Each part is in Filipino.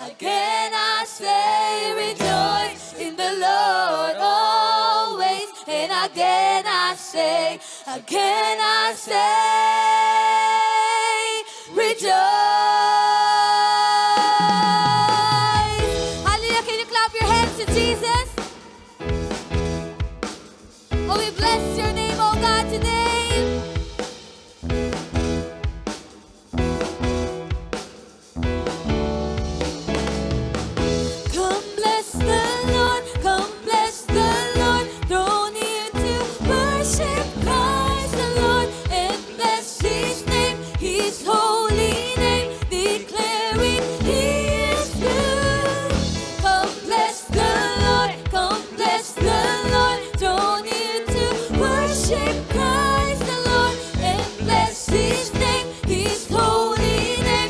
Again I say, rejoice in the Lord always. And again I say, rejoice. Hallelujah, can you clap your hands to Jesus? Oh, we bless your name, oh God, today. Christ the Lord and bless his name, his holy name.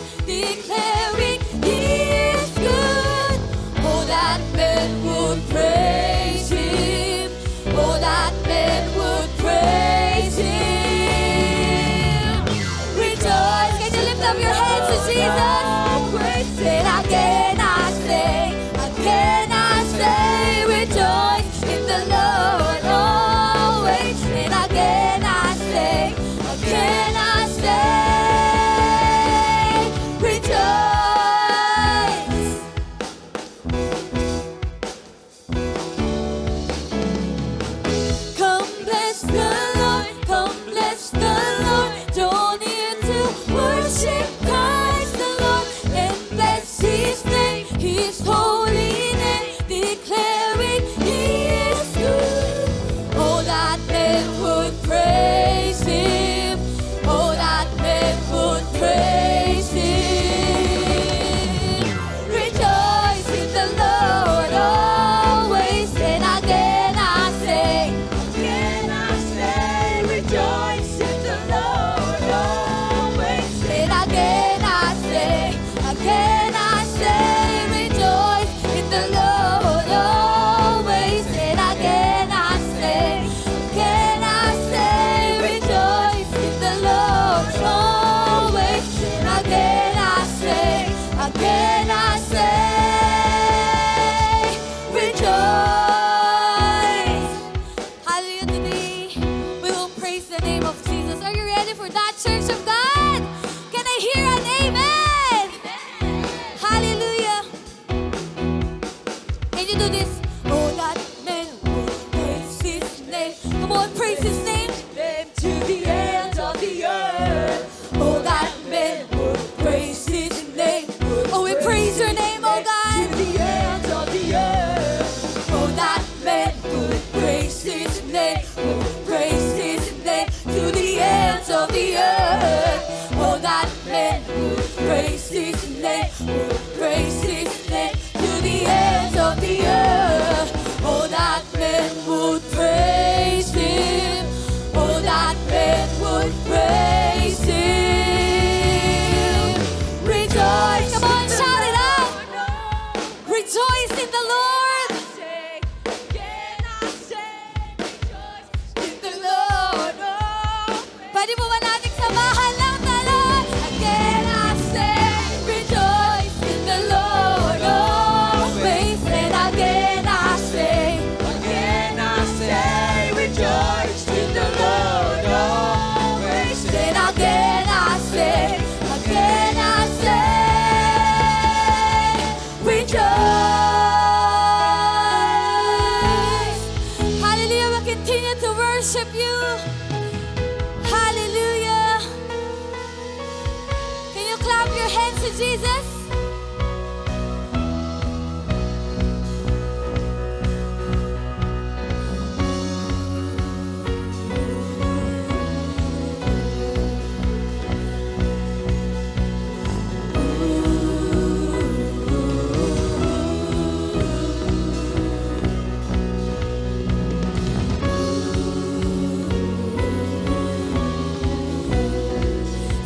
to Jesus.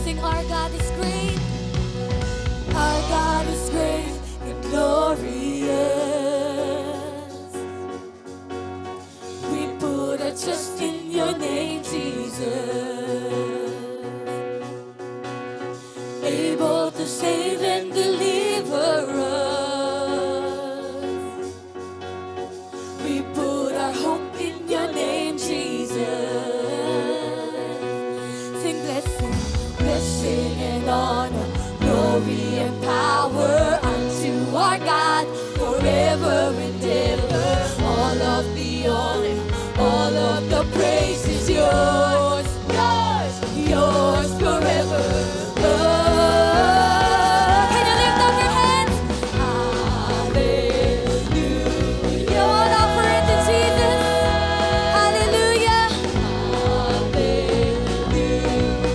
Sing, our God is great. Our God is great and glorious. We put our trust in your name, Jesus. Able to save and deliver us. We put our hope in your name, Jesus. Sing blessing, blessing and honor, glory and power unto our God forever and ever. All of the honor, all of the praise is yours, yours, yours forever. Oh, can you lift up your hands? Hallelujah. All offer it to Jesus. Hallelujah.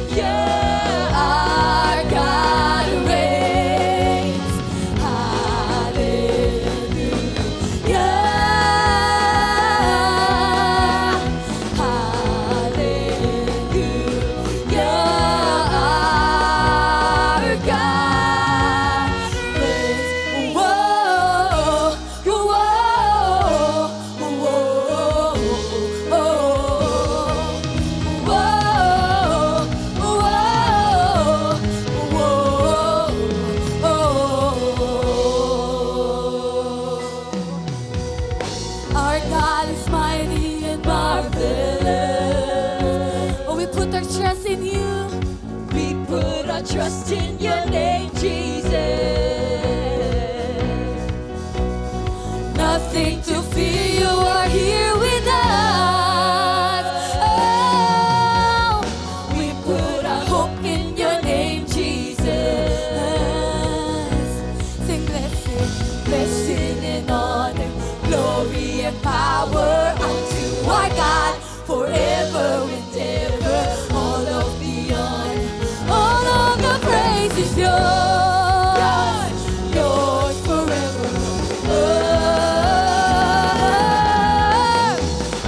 Hallelujah. Our God reigns. Our God is mighty and marvelous. Oh, we put our trust in you. We put our trust in your name, Jesus. Nothing to fear, you are here with us. Oh, we put our hope in your name, Jesus. Sing blessing, blessing and honor, glory and power unto our God forever and ever. All of the honor, all of the praise is yours, yours forever. Oh,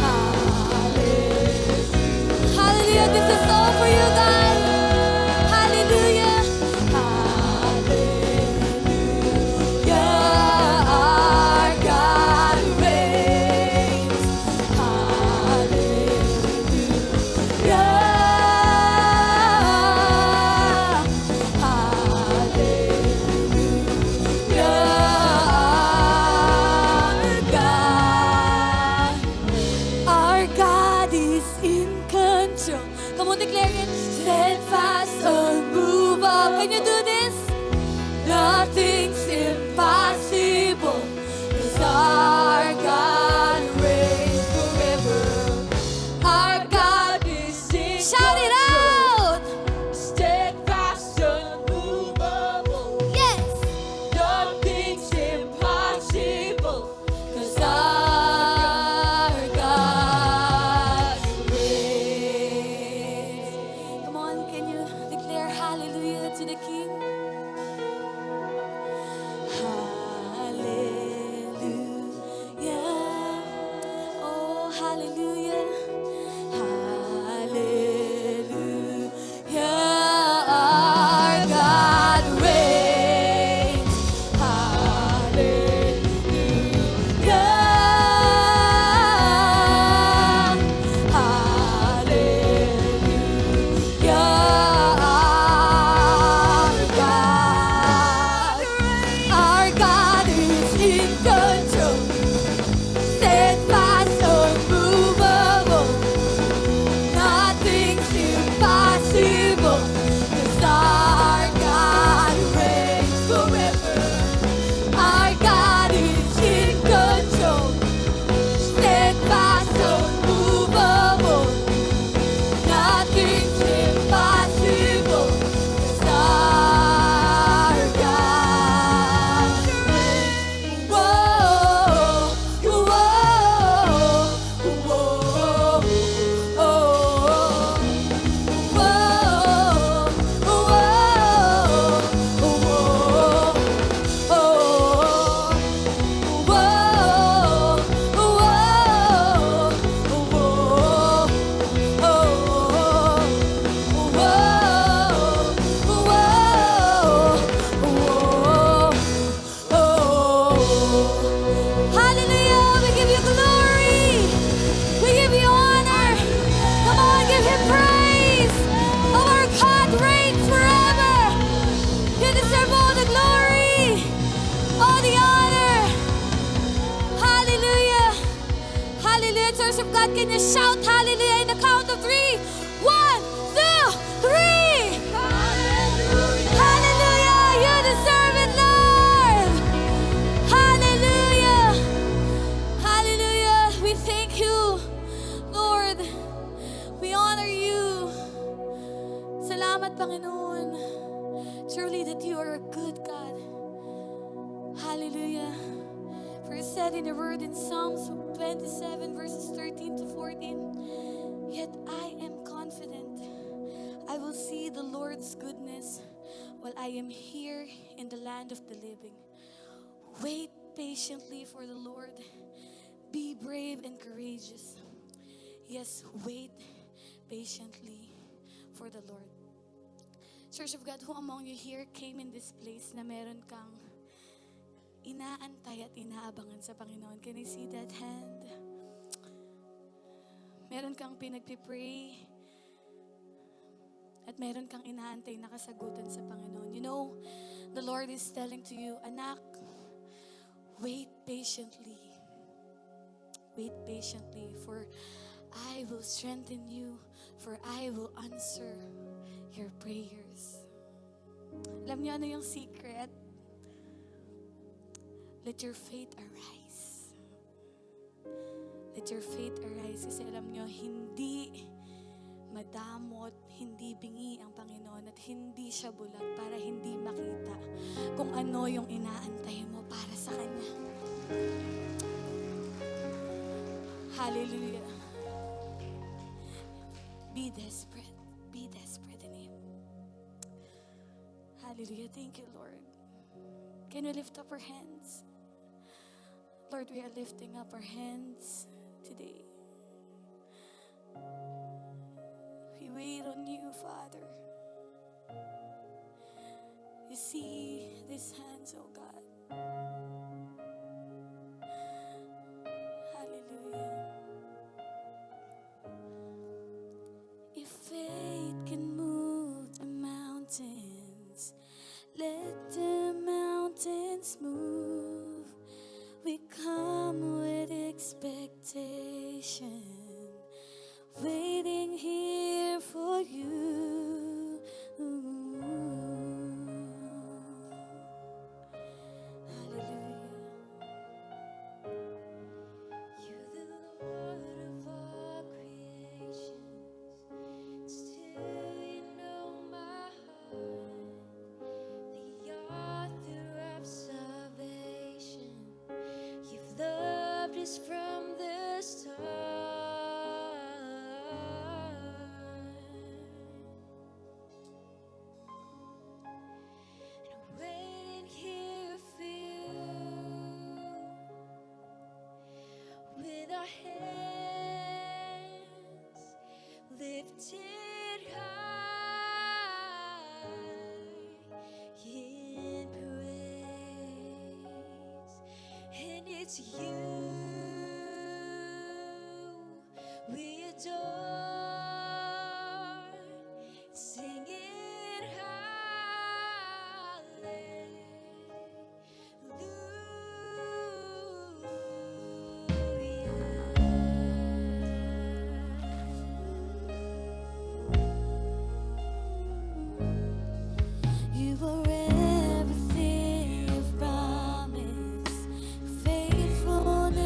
hallelujah. Hallelujah. This is all for you guys. Hallelujah. Hallelujah. Our God reigns. Hallelujah. Our God is in control. Come on, declare it. Steadfast, unmovable. Can you do this? Nothing's impossible. 'Cause our God reigns forever. Our God is in Shout it out! Steadfast, unmovable. Yes! Nothing's impossible. 'Cause our God reigns. Come on, can you declare hallelujah to the King? Hallelujah. Oh, hallelujah. Hallelujah. Our God reigns. Hallelujah. Hallelujah. Our God, can you shout hallelujah in the count of three? 1, 2, 3. Hallelujah. You deserve it, Lord. Hallelujah. Hallelujah. We thank you, Lord. We honor you. Salamat, Panginoon. Truly that you are a good God. Hallelujah. For it said in the word in Psalms 27 verses 13 to 14, yet I am confident I will see the Lord's goodness while I am here in the land of the living. Wait patiently for the Lord. Be brave and courageous. Yes, wait patiently for the Lord. Church of God, who among you here came in this place na meron kang inaantay at inaabangan sa Panginoon? Can I see that hand? Meron kang pinagpipray at meron kang inaantay na kasagutan sa Panginoon. You know, the Lord is telling to you, anak, wait patiently. Wait patiently, for I will strengthen you, for I will answer your prayers. Alam niyo ano yung secret? Let your faith arise. Let your faith arise. Kasi alam niyo, hindi madamot, hindi bingi ang Panginoon at hindi siya bulag para hindi makita kung ano yung inaantay mo para sa Kanya. Hallelujah. Be desperate. Be desperate in Him. Hallelujah. Thank you, Lord. Can we lift up our hands? Lord, we are lifting up our hands today. We wait on you, Father. You see these hands, oh God. Hallelujah. If faith can move the mountains, let the mountains move. We come with expectation, waiting here for you. Hallelujah. You're the Lord of all creations. Still you know my heart, the author of salvation. You've loved us from the start. And I'm waiting here for you, with our hands lifted high in praise. And it's you we adore, singing hallelujah. You are everything you've promised. Faithfulness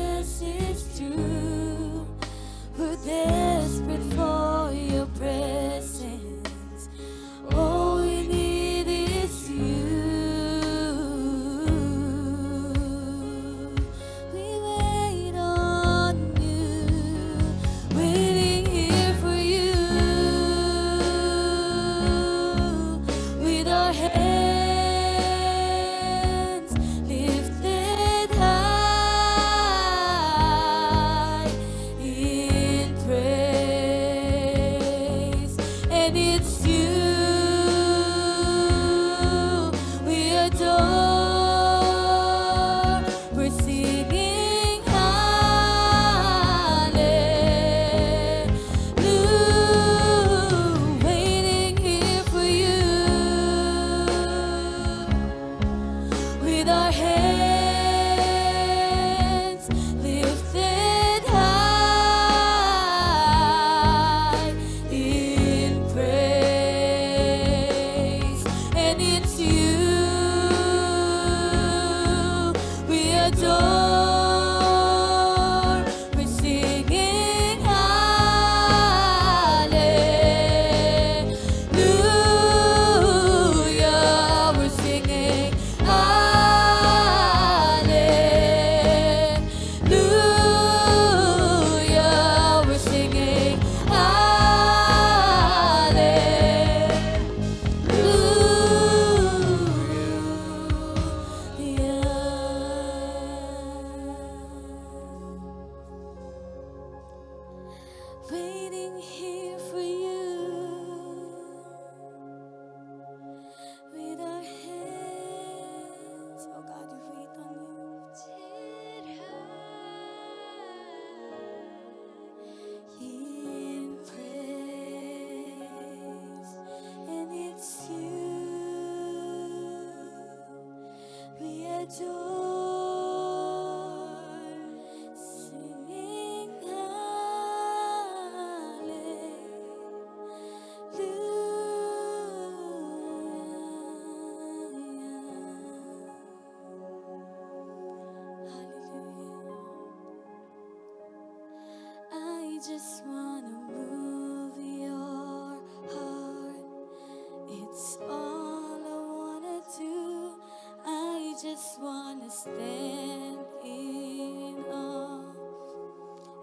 just wanna stand in awe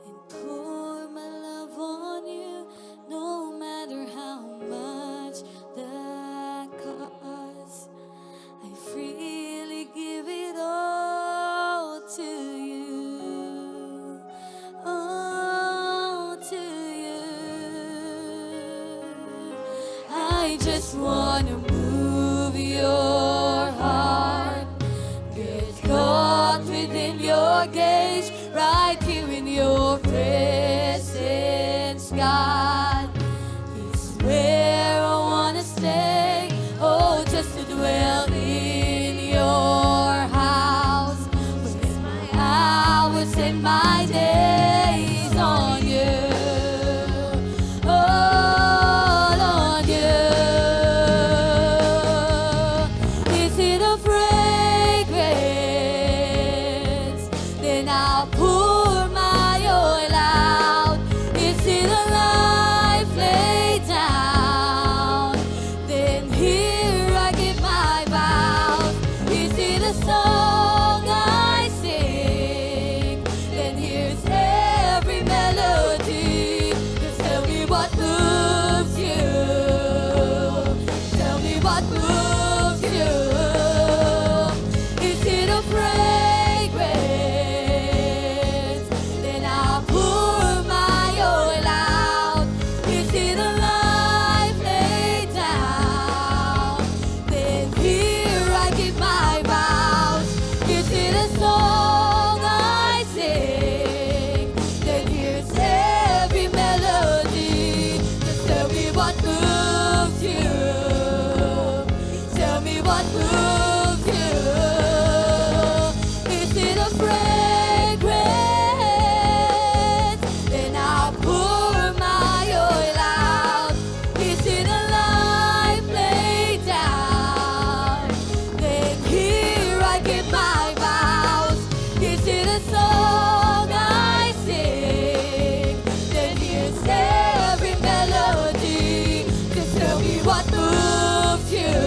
and pour my love on you, no matter how much that costs. I freely give it all to you, all to you. I just wanna move your heart, get caught within your gaze, right here in your presence, God. It's where I wanna stay, oh, just to dwell in your house, with my hours and my days on you. All on you. Is it a fragrance? Then I'll pour my oil out. Is it a life laid down? Then here I give my vows. Is it a song I sing? Then here's every melody. Just tell me what moves you. Tell me what moves you. Is it a fragrance? Then I'll pour my oil out. Is it a life laid down? Then here I give my vows. Is it a song I sing? Then here's every melody. Just tell me what moves you. Tell me what moves you. Is it a fragrance? Then I'll pour my oil out. Is it a life laid down? Then here I give my vows. Is it a song I sing? Then here's every melody. Just tell me what moves you.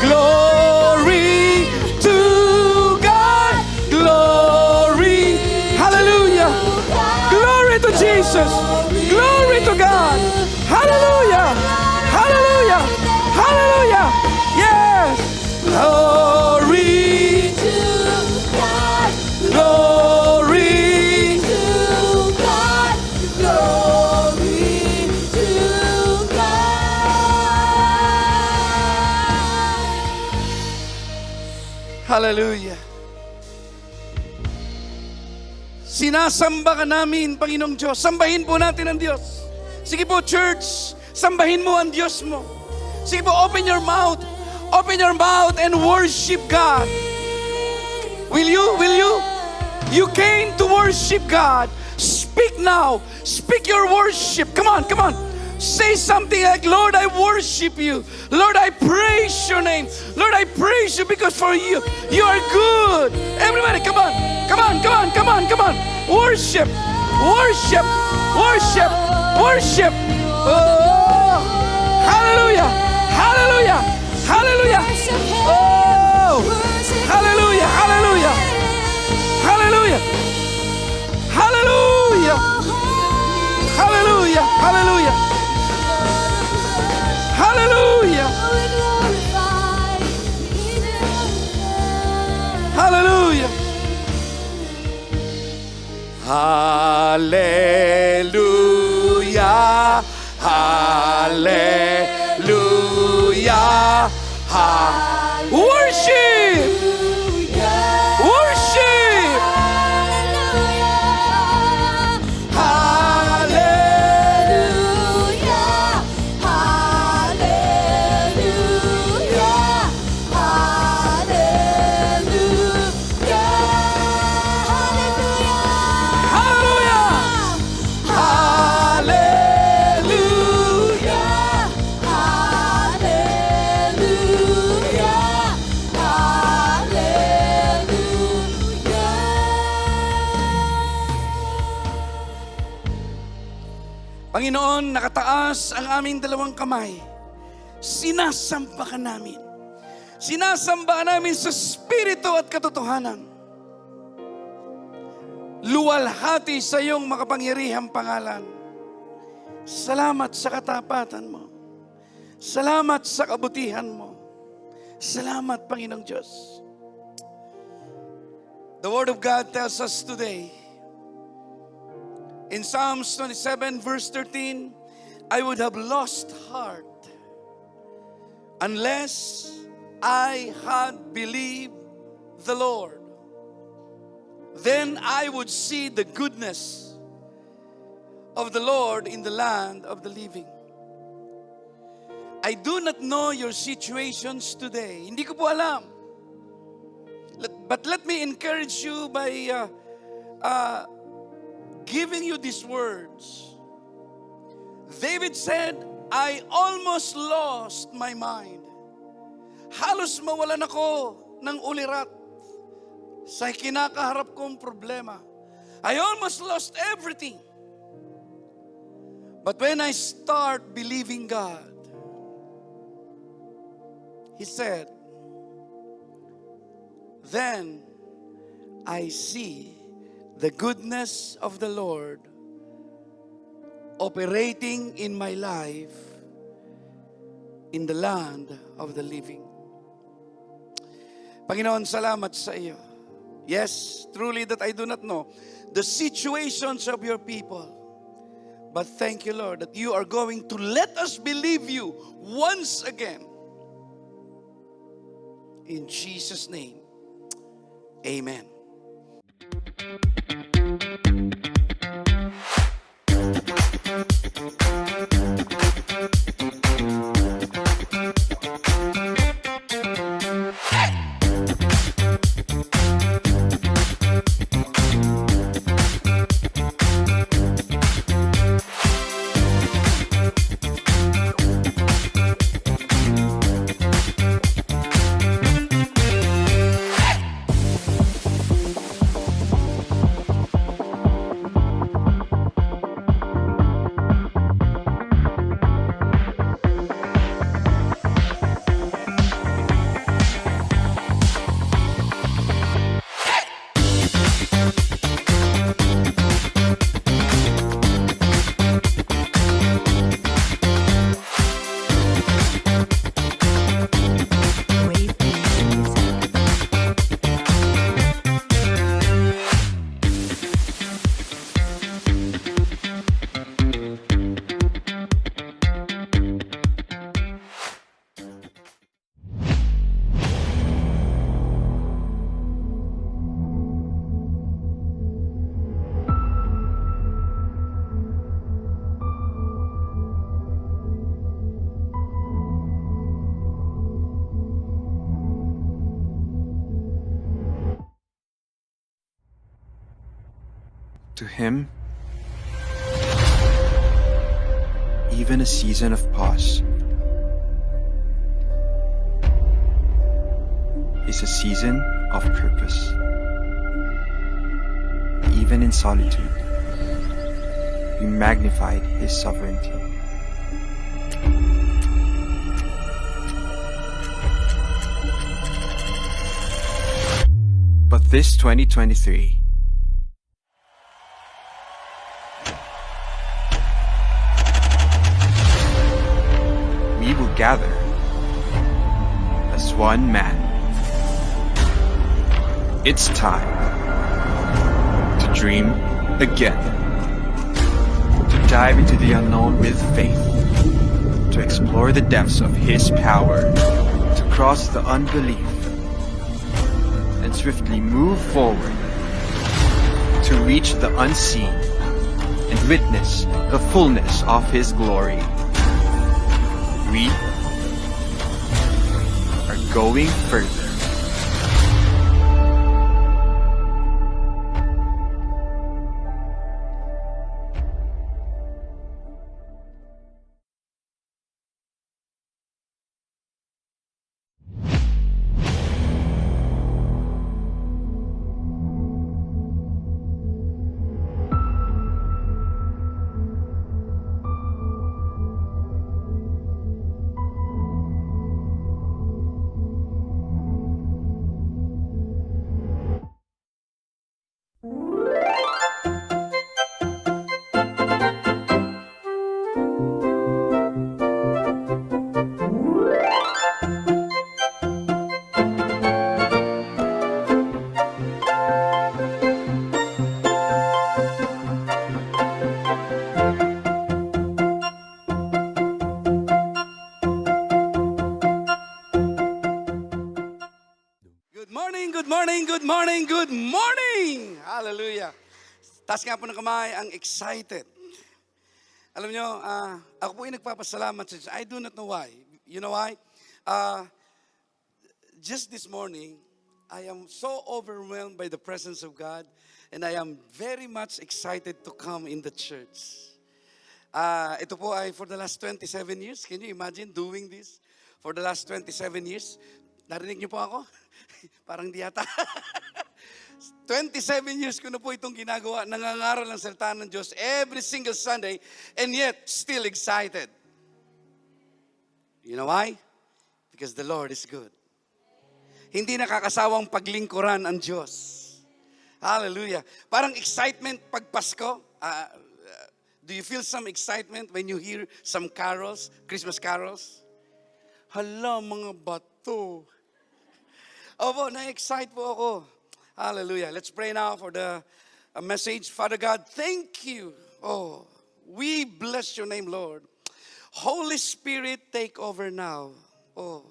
Glory to God. Glory. Hallelujah. Glory to Jesus. Glory to God. Hallelujah. Hallelujah. Hallelujah. Yes. Glory. Glory. Hallelujah. Sinasamba ka namin, Panginoong Diyos. Sambahin po natin ang Diyos. Sige po, church, sambahin mo ang Diyos mo. Sige po, open your mouth. Open your mouth and worship God. Will you? Will you? You came to worship God. Speak now. Speak your worship. Come on, come on. Say something like, Lord, I worship you. Lord, I praise your name. Lord, I praise you because for you, you are good. Everybody, come on. Come on, come on, come on, come on. Worship, worship, worship, worship. Oh, hallelujah, hallelujah, hallelujah. Oh, hallelujah, hallelujah, hallelujah, hallelujah, hallelujah, hallelujah. Hallelujah. Hallelujah. Hallelujah. Hallelujah. Worship. Worship. Panginoon, nakataas ang aming dalawang kamay. Sinasamba ka namin. Sinasamba ka namin sa Espiritu at katotohanan. Luwalhati sa iyong makapangyarihang pangalan. Salamat sa katapatan mo. Salamat sa kabutihan mo. Salamat, Panginoong Diyos. The Word of God tells us today, in Psalms 27 verse 13, I would have lost heart unless I had believed the Lord. Then I would see the goodness of the Lord in the land of the living. I do not know your situations today. Hindi ko po alam. But let me encourage you by giving you these words. David said, I almost lost my mind. Halos mawalan ako ng ulirat sa kinakaharap kong problema. I almost lost everything. But when I start believing God, He said, then I see the goodness of the Lord operating in my life in the land of the living. Panginoon, salamat sa iyo. Yes, truly that I do not know the situations of your people. But thank you, Lord, that you are going to let us believe you once again. In Jesus' name, amen. Wave music. To him, even a season of pause is a season of purpose. Even in solitude, we magnified his sovereignty. But this 2023, we will gather as one man. It's time to dream again, to dive into the unknown with faith, to explore the depths of His power, to cross the unbelief, and swiftly move forward, to reach the unseen and witness the fullness of His glory. We are going further. Good morning, good morning, good morning, good morning! Hallelujah! Taas nga po ng kamay, ang excited. Alam nyo, ako po ay nagpapasalamat sa Diyos. I do not know why. You know why? Just this morning, I am so overwhelmed by the presence of God, and I am very much excited to come in the church. Ito po ay for the last 27 years. Can you imagine doing this? For the last 27 years. Narinig niyo po ako? Parang di yata. 27 years ko na po itong ginagawa. Nangangaral ng salita ng Diyos every single Sunday, and yet still excited. You know why? Because the Lord is good. Hindi nakakasawang paglingkuran ang Diyos. Hallelujah. Parang excitement pag Pasko. Do you feel some excitement when you hear some carols, Christmas carols? Hala, mga bato. Opo, na-excite po ako. Hallelujah. Let's pray now for the message. Father God, thank you. Oh, we bless your name, Lord. Holy Spirit, take over now. Oh,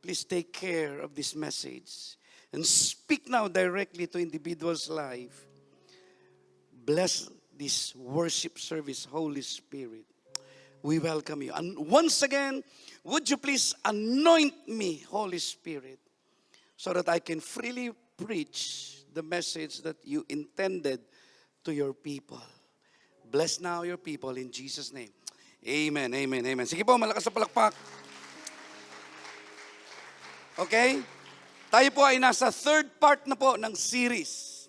please take care of this message. And speak now directly to individuals' life. Bless this worship service, Holy Spirit. We welcome you. And once again, would you please anoint me, Holy Spirit, so that I can freely preach the message that you intended to your people. Bless now your people in Jesus' name. Amen, amen, amen. Sige po, malakas na palakpak. Okay? Tayo po ay nasa third part na po ng series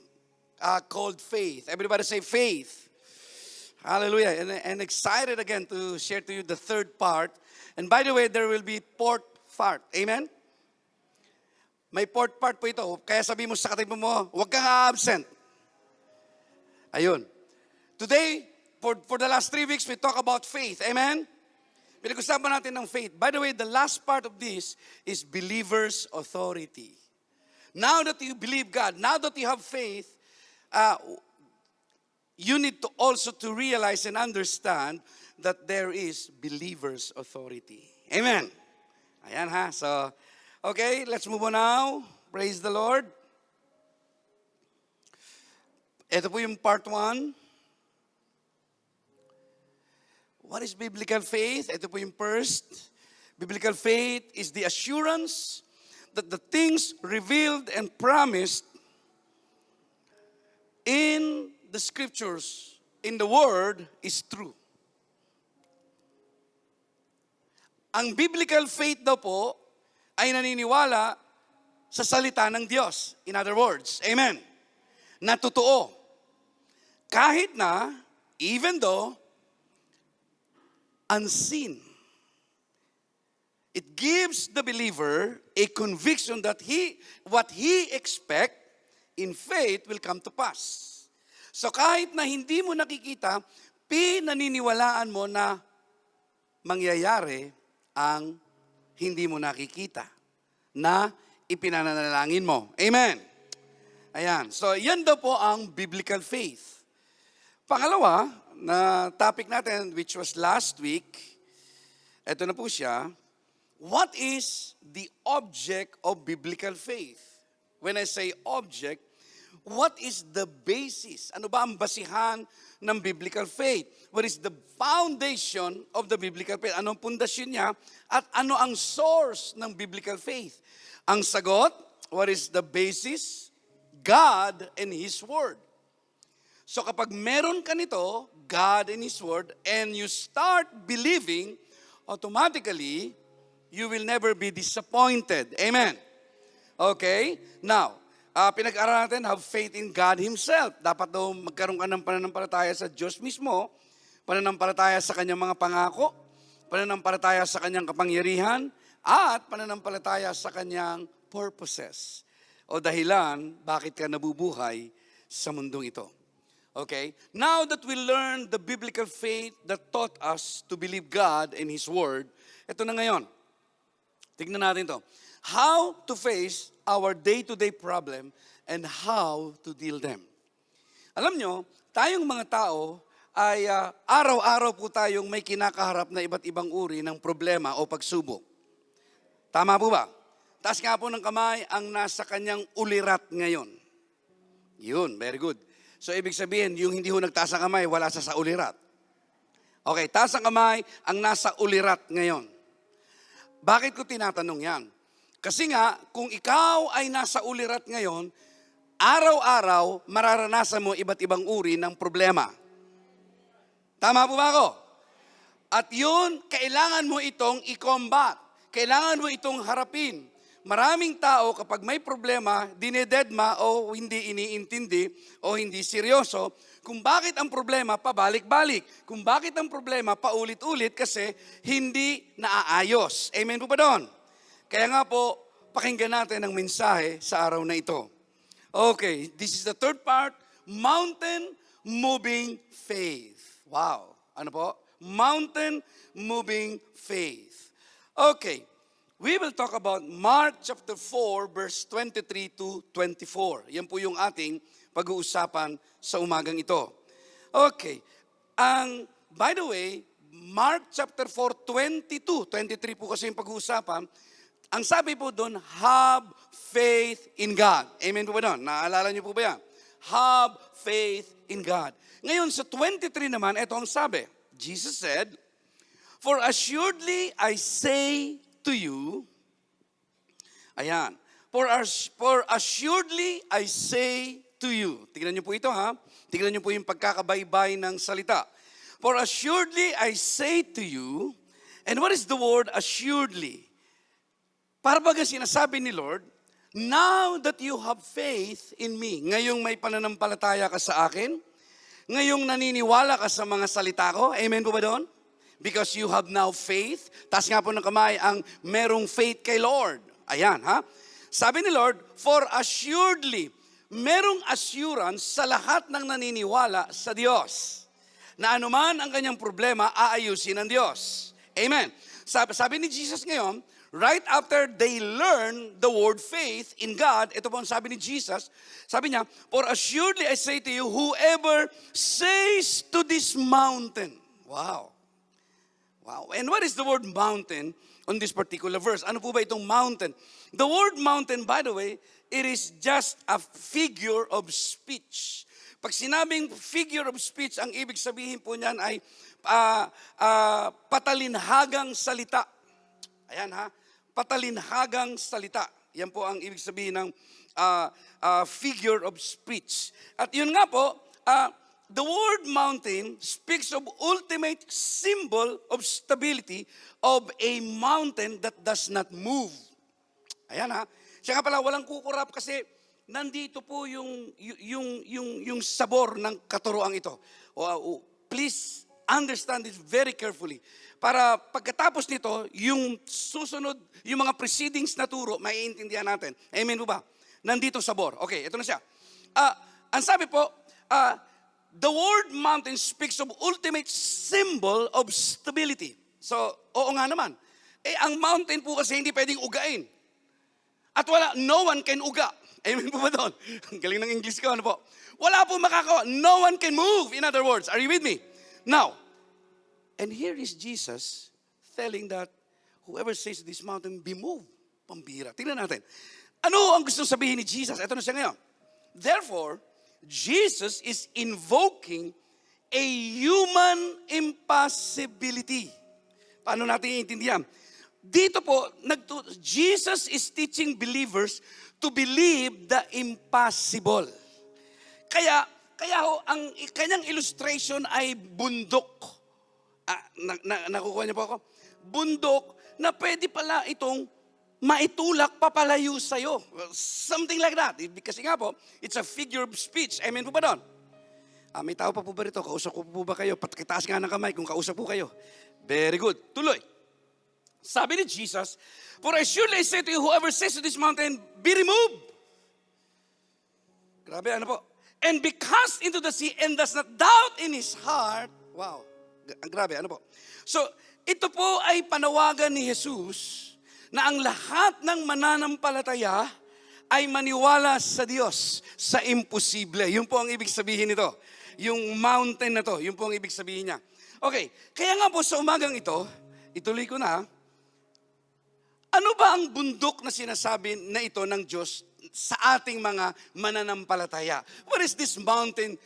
called Faith. Everybody say Faith. Hallelujah. And excited again to share to you the third part. And by the way, there will be fourth part. Amen? May fourth part po ito. Kaya sabi mo sa katabi mo, huwag kang absent. Ayun. Today, for the last 3 weeks, we talk about faith. Amen? Pinag-usapan natin ng faith. By the way, the last part of this is believer's authority. Now that you believe God, now that you have faith, you need to also to realize and understand that there is believer's authority. Amen? Ayan ha. So, okay, let's move on now. Praise the Lord. Ito po yung part 1. What is biblical faith? Ito po yung first. Biblical faith is the assurance that the things revealed and promised in the scriptures, in the word, is true. Ang biblical faith daw po ay naniniwala sa salita ng Diyos. In other words, amen, na totoo. Kahit na, even though, unseen. It gives the believer a conviction that what he expect in faith will come to pass. So kahit na hindi mo nakikita, pinaniniwalaan mo na mangyayari ang hindi mo nakikita na ipinanalangin mo. Amen. Ayan. So yan daw po ang biblical faith. Pangalawa na topic natin, which was last week, ito na po siya. What is the object of biblical faith? When I say object, what is the basis? Ano ba ang basihan ng biblical faith? What is the foundation of the biblical faith? Anong pundasyon niya? At ano ang source ng biblical faith? Ang sagot, what is the basis? God and His Word. So kapag meron ka nito, God and His Word, and you start believing, automatically, you will never be disappointed. Amen. Okay? Now, pinag-aralan natin, have faith in God Himself. Dapat daw magkaroon ka ng pananampalataya sa Diyos mismo, pananampalataya sa Kanyang mga pangako, pananampalataya sa Kanyang kapangyarihan, at pananampalataya sa Kanyang purposes. O dahilan, bakit ka nabubuhay sa mundong ito. Okay? Now that we learn the biblical faith that taught us to believe God and His Word, ito na ngayon. Tignan natin to. How to face our day-to-day problem and how to deal them. Alam nyo, tayong mga tao ay araw-araw po tayong may kinakaharap na iba't ibang uri ng problema o pagsubok. Tama po ba? Taas nga po ng kamay ang nasa kanyang ulirat ngayon. Yun, very good. So ibig sabihin, yung hindi ho nagtaas ang kamay, wala sa ulirat. Okay, taas ang kamay ang nasa ulirat ngayon. Bakit ko tinatanong yan? Kasi nga, kung ikaw ay nasa ulirat ngayon, araw-araw mararanasan mo iba't ibang uri ng problema. Tama po ba ako? At yun, kailangan mo itong i-combat. Kailangan mo itong harapin. Maraming tao kapag may problema, dinededma o hindi iniintindi o hindi seryoso, kung bakit ang problema pabalik-balik, kung bakit ang problema paulit-ulit kasi hindi naaayos. Amen po ba doon? Kaya nga po, pakinggan natin ang mensahe sa araw na ito. Okay, this is the third part, mountain moving faith. Wow, ano po? Mountain moving faith. Okay. We will talk about Mark chapter 4 verse 23 to 24. Yan po yung ating pag-uusapan sa umagang ito. Okay. By the way, Mark chapter 4, 22, 23 po kasi yung pag-uusapan. Ang sabi po doon, have faith in God. Amen po ba doon? Naalala niyo po ba yan? Have faith in God. Ngayon sa 23 naman, ito ang sabi. Jesus said, for assuredly I say to you, ayan, for assuredly I say to you. Tingnan niyo po ito ha. Tingnan niyo po yung pagkakabaybay ng salita. For assuredly I say to you, and what is the word assuredly? Para baga sinasabi ni Lord, now that you have faith in me, ngayong may pananampalataya ka sa akin, ngayong naniniwala ka sa mga salita ko, amen po ba doon? Because you have now faith. Taas nga po ng kamay ang merong faith kay Lord. Ayan, ha? Sabi ni Lord, for assuredly, merong assurance sa lahat ng naniniwala sa Diyos na anuman ang kanyang problema, aayusin ng Diyos. Amen. Sabi ni Jesus ngayon, right after they learn the word faith in God, ito po ang sabi ni Jesus, sabi niya, for assuredly I say to you, whoever says to this mountain. Wow. Wow. And what is the word mountain on this particular verse? Ano po ba itong mountain? The word mountain, by the way, it is just a figure of speech. Pag sinabing figure of speech, ang ibig sabihin po niyan ay patalinhagang salita. Ayan ha, patalinhagang salita. Yan po ang ibig sabihin ng figure of speech. At yun nga po, the word mountain speaks of ultimate symbol of stability of a mountain that does not move. Ayan ha. Siya nga pala, walang kukurap kasi nandito po yung sabor ng katuroang ito. Please understand this very carefully. Para pagkatapos nito, yung susunod, yung mga precedings na turo, maiintindihan natin. Amen po ba? Nandito sabor. Okay, ito na siya. Ang sabi po, the word mountain speaks of ultimate symbol of stability. So, oo nga naman. Ang mountain po kasi hindi pwedeng ugain. At no one can uga. Amen po ba doon? Ang galing ng English ko, ano po? Wala po makakawa. No one can move, in other words. Are you with me? Now, and here is Jesus telling that whoever says to this mountain, be moved. Pambira. Tingnan natin. Ano ang gusto sabihin ni Jesus? Ito na siya ngayon. Therefore, Jesus is invoking a human impossibility. Paano natin iintindihan? Dito po, Jesus is teaching believers to believe the impossible. Kaya ang kanyang illustration ay bundok. Nakukuha niyo po ako? Bundok na pwede pala itong maitulak papalayo sa'yo. Something like that. Kasi nga po, it's a figure of speech. Amen po ba doon? May tao pa po ba rito? Kausap ko po ba kayo? Patkitaas nga ng kamay kung kausap po kayo. Very good. Tuloy. Sabi ni Jesus, for I surely say to you, whoever says to this mountain, be removed. Grabe, ano po? And be cast into the sea and does not doubt in his heart. Wow. Ang grabe, ano po? So, ito po ay panawagan ni Jesus na ang lahat ng mananampalataya ay maniwala sa Diyos sa imposible. Yun po ang ibig sabihin nito. Yung mountain na to, yun po ang ibig sabihin niya. Okay, kaya nga po sa umagang ito, ituloy ko na, ano ba ang bundok na sinasabi na ito ng Diyos sa ating mga mananampalataya? What is this mountain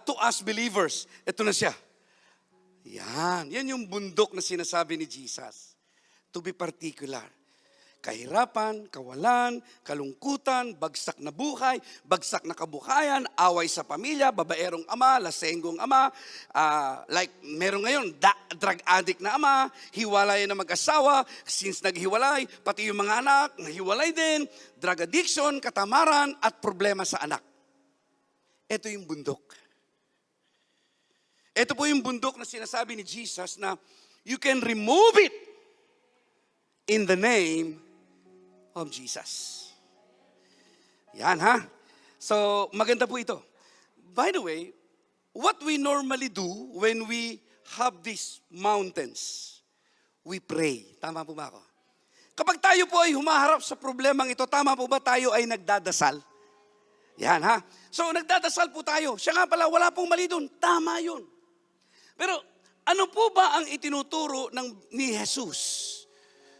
to us believers? Ito na siya. Yan yung bundok na sinasabi ni Jesus. To be particular. Kahirapan, kawalan, kalungkutan, bagsak na buhay, bagsak na kabuhayan, away sa pamilya, babaerong ama, lasenggong ama, like meron ngayon, drug addict na ama, hiwalay na mag-asawa, since naghiwalay, pati yung mga anak, nahiwalay din, drug addiction, katamaran, at problema sa anak. Ito yung bundok. Ito po yung bundok na sinasabi ni Jesus na you can remove it in the name of Jesus. Yan ha. So, maganda po ito. By the way, what we normally do when we have these mountains, we pray. Tama po ba ako? Kapag tayo po ay humaharap sa problemang ito, tama po ba tayo ay nagdadasal? Yan ha. So, nagdadasal po tayo. Siya nga pala, wala pong mali doon. Tama yun. Pero, ano po ba ang itinuturo ni Jesus?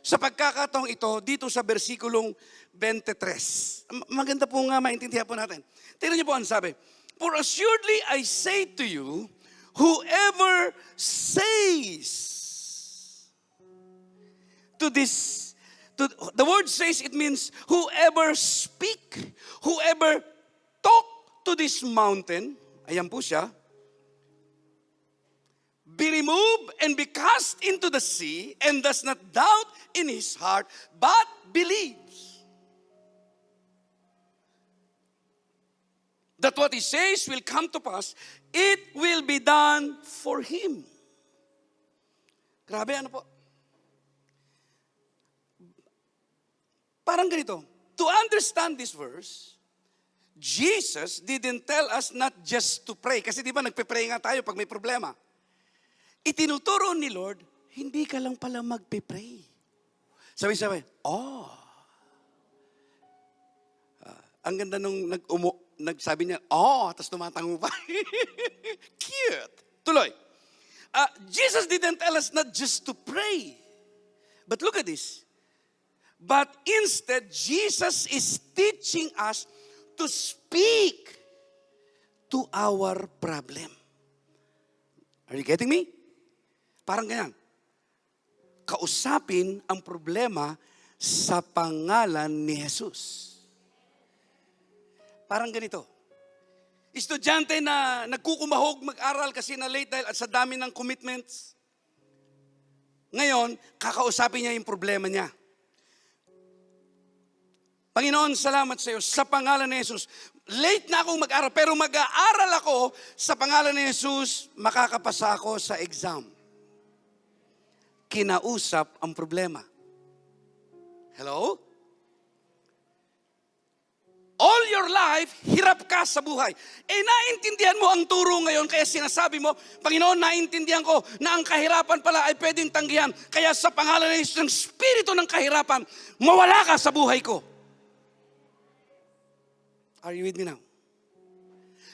Sa pagkakataong ito, dito sa versikulong 23. Maganda po nga maintindihan po natin. Tingnan niyo po ang sabi. For assuredly I say to you, whoever says to this, the word says, it means whoever speak, whoever talk to this mountain, ayan po siya, be removed and be cast into the sea and does not doubt in his heart, but believes that what he says will come to pass, it will be done for him. Grabe, ano po? Parang ganito, to understand this verse, Jesus didn't tell us not just to pray. Kasi di ba nagpe-pray nga tayo pag may problema. Itinuturo ni Lord, hindi ka lang pala magpe-pray. Sabi-sabi, ang ganda nung nagsabi niya, tapos tumatango pa. Cute. Tuloy. Jesus didn't tell us not just to pray. But look at this. But instead, Jesus is teaching us to speak to our problem. Are you getting me? Parang ganyan. Kausapin ang problema sa pangalan ni Jesus. Parang ganito. Estudyante na nagkukumahog mag-aral kasi na late dahil at sa dami ng commitments. Ngayon, kakausapin niya yung problema niya. Panginoon, salamat sa iyo. Sa pangalan ni Jesus, late na akong mag-aral, pero mag-aaral ako sa pangalan ni Jesus, makakapasa ako sa exam. Kinausap ang problema. Hello? All your life, hirap ka sa buhay. Naintindihan mo ang turo ngayon, kaya sinasabi mo, Panginoon, naintindihan ko na ang kahirapan pala ay pwedeng tanggihan. Kaya sa pangalan ni Jesus, ng spirito ng kahirapan, mawala ka sa buhay ko. Are you with me now?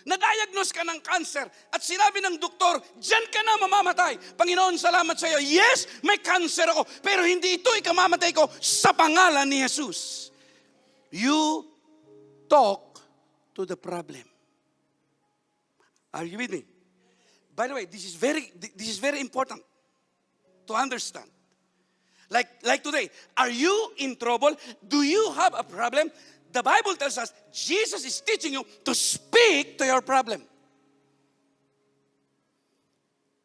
Na-diagnose ka ng cancer at sinabi ng doktor, diyan ka na mamamatay. Panginoon, salamat sa iyo. Yes, may cancer ako, pero hindi ito ikamamatay ko sa pangalan ni Jesus. You talk to the problem. Are you with me? By the way, this is very important to understand. Like today, are you in trouble? Do you have a problem? The Bible tells us, Jesus is teaching you to speak to your problem.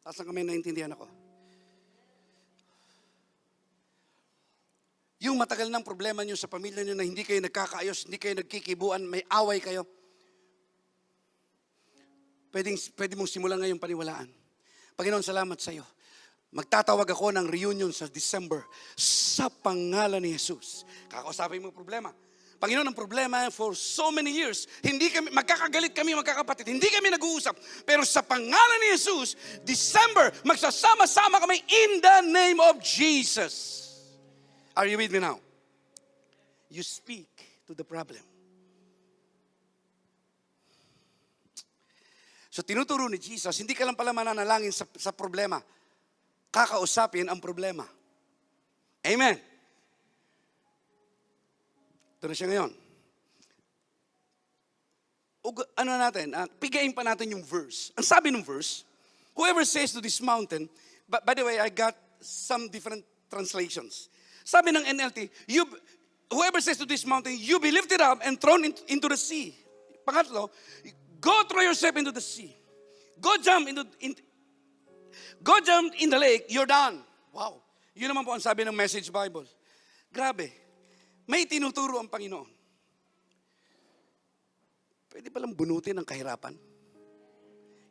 Taas lang kami, naintindihan ako. Yung matagal ng problema nyo sa pamilya nyo na hindi kayo nagkakaayos, hindi kayo nagkikibuan, may away kayo. Pwede mong simulan ngayong paniwalaan. Panginoon, salamat sa iyo. Magtatawag ako ng reunion sa December sa pangalan ni Jesus. Kakausapin mo yung problema. Panginoon, ang problema for so many years, hindi kami, magkakagalit kami magkakapatid, hindi kami nag-uusap. Pero sa pangalan ni Jesus, December, magsasama-sama kami in the name of Jesus. Are you with me now? You speak to the problem. So tinuturo ni Jesus, hindi ka lang pala mananalangin sa problema. Kakausapin ang problema. Amen. Ito na siya ngayon. Ano natin? Pigain pa natin yung verse. Ang sabi ng verse, whoever says to this mountain, by the way, I got some different translations. Sabi ng NLT, whoever says to this mountain, you be lifted up and thrown into the sea. Pangatlo, go throw yourself into the sea. Go jump in the lake, you're done. Wow. Yun naman po ang sabi ng Message Bible. Grabe. May tinuturo ang Panginoon. Pwede palang bunutin ang kahirapan.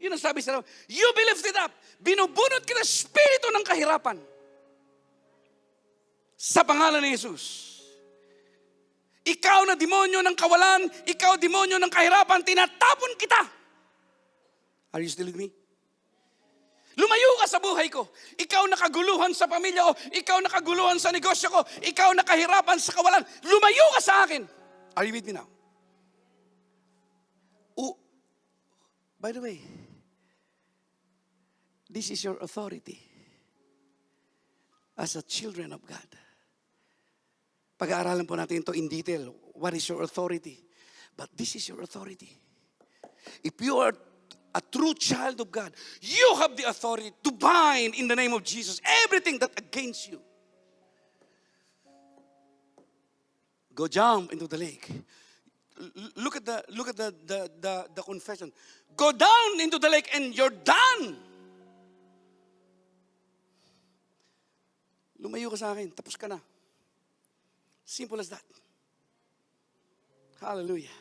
Yun ang sabi sa you be lifted up. Binubunot kita spirito ng kahirapan. Sa pangalan ni Jesus. Ikaw na demonyo ng kawalan, ikaw demonyo ng kahirapan, tinatapon kita. Are you still with me? Lumayo ka sa buhay ko. Ikaw nakaguluhan sa pamilya ko. Ikaw nakaguluhan sa negosyo ko. Ikaw nakahirapan sa kawalan. Lumayo ka sa akin. Are you with me now? By the way, this is your authority as a children of God. Pag-aaralan po natin ito in detail. What is your authority? But this is your authority. If you are a true child of God, you have the authority to bind in the name of Jesus everything that against you. Go jump into the lake. Look at the confession. Go down into the lake and you're done. Lumayo ka sa akin, tapos ka na. Simple as that. Hallelujah.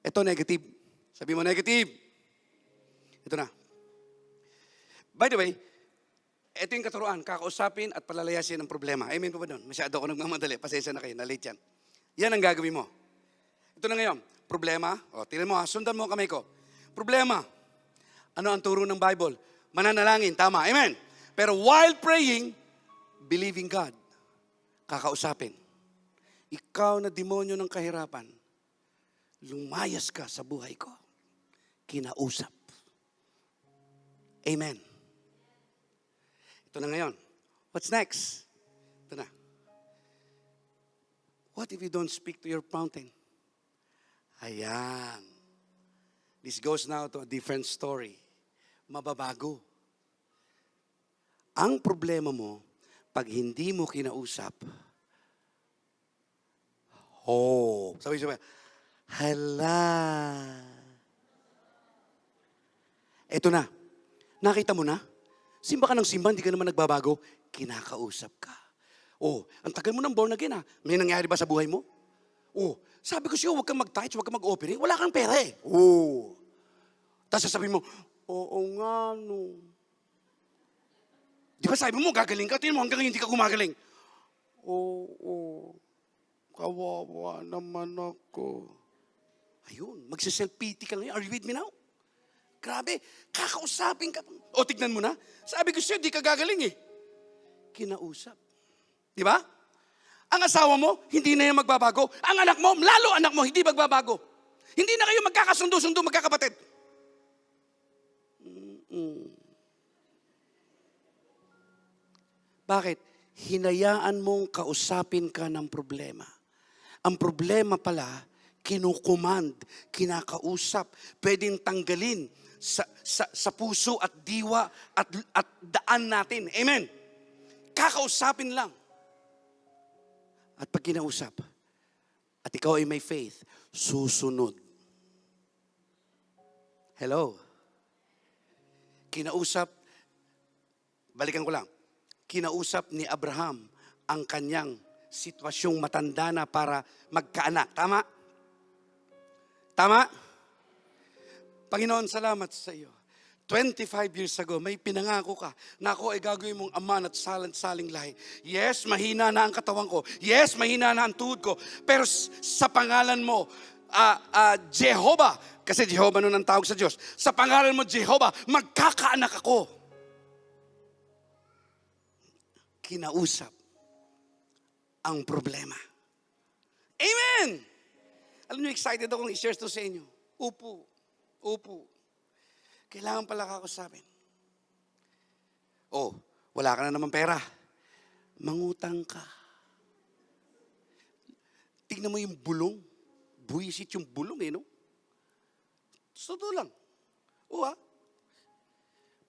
Ito negative. Sabi mo negative. Ito na. By the way, ito yung katuruan, kakausapin at palalayasin ang problema. Amen po ba doon? Masyado ako nagmamadali. Pasensya na kayo, na-late yan. Yan ang gagawin mo. Ito na ngayon, problema. O, tingnan mo ha, sundan mo ang kamay ko. Problema. Ano ang turo ng Bible? Mananalangin, tama. Amen. Pero while praying, believing God. Kakausapin. Ikaw na demonyo ng kahirapan, lumayas ka sa buhay ko. Kinausap. Amen. Ito na ngayon. What's next? Ito na. What if you don't speak to your fountain? Ayan. This goes now to a different story. Mababago. Ang problema mo, pag hindi mo kinausap, sabi, hala. Ito na. Nakita mo na? Simba ka ng simba, hindi ka naman nagbabago. Kinakausap ka. Ang tagal mo ng born again ha. May nangyari ba sa buhay mo? Sabi ko sa'yo, huwag kang mag-tithe, huwag kang mag-operate. Wala kang pera eh. Tapos sasabihin mo, oo nga no. Di ba sabi mo, gagaling ka? Tingnan mo, hanggang hindi ka gumagaling. Kawawa naman ako. Ayun, magsiself-pity ka ngayon. Are you with me now? Grabe, kakausapin ka. Tignan mo na. Sabi ko sa'yo, di ka gagaling eh. Kinausap. Di ba? Ang asawa mo, hindi na yan magbabago. Ang anak mo, lalo anak mo, hindi magbabago. Hindi na kayo magkakasundo-sundo, magkakapatid. Bakit? Hinayaan mong kausapin ka ng problema. Ang problema pala, kinukumand, kinakausap, pwedeng tanggalin sa puso at diwa at daan natin. Amen? Kakausapin lang. At pag kinausap, at ikaw ay may faith, susunod. Hello? Kinausap, balikan ko lang, kinausap ni Abraham ang kanyang sitwasyong matanda na para magkaanak. Tama? Tama? Panginoon, salamat sa iyo. 25 years ago, may pinangako ka na ako ay gagawin mong ama at saling lahi. Yes, mahina na ang katawan ko. Yes, mahina na ang tuhod ko. Pero sa pangalan mo, Jehovah, kasi Jehovah nun ang tawag sa Diyos. Sa pangalan mo, Jehovah, magkakaanak ako. Kinausap ang problema. Amen! Alam niyo, excited akong i-share ito sa inyo. Upo. Kailangan pala kakausapin. Wala ka na naman pera. Mangutang ka. Tignan mo yung bulong. Buwisit yung bulong no? Totoo lang.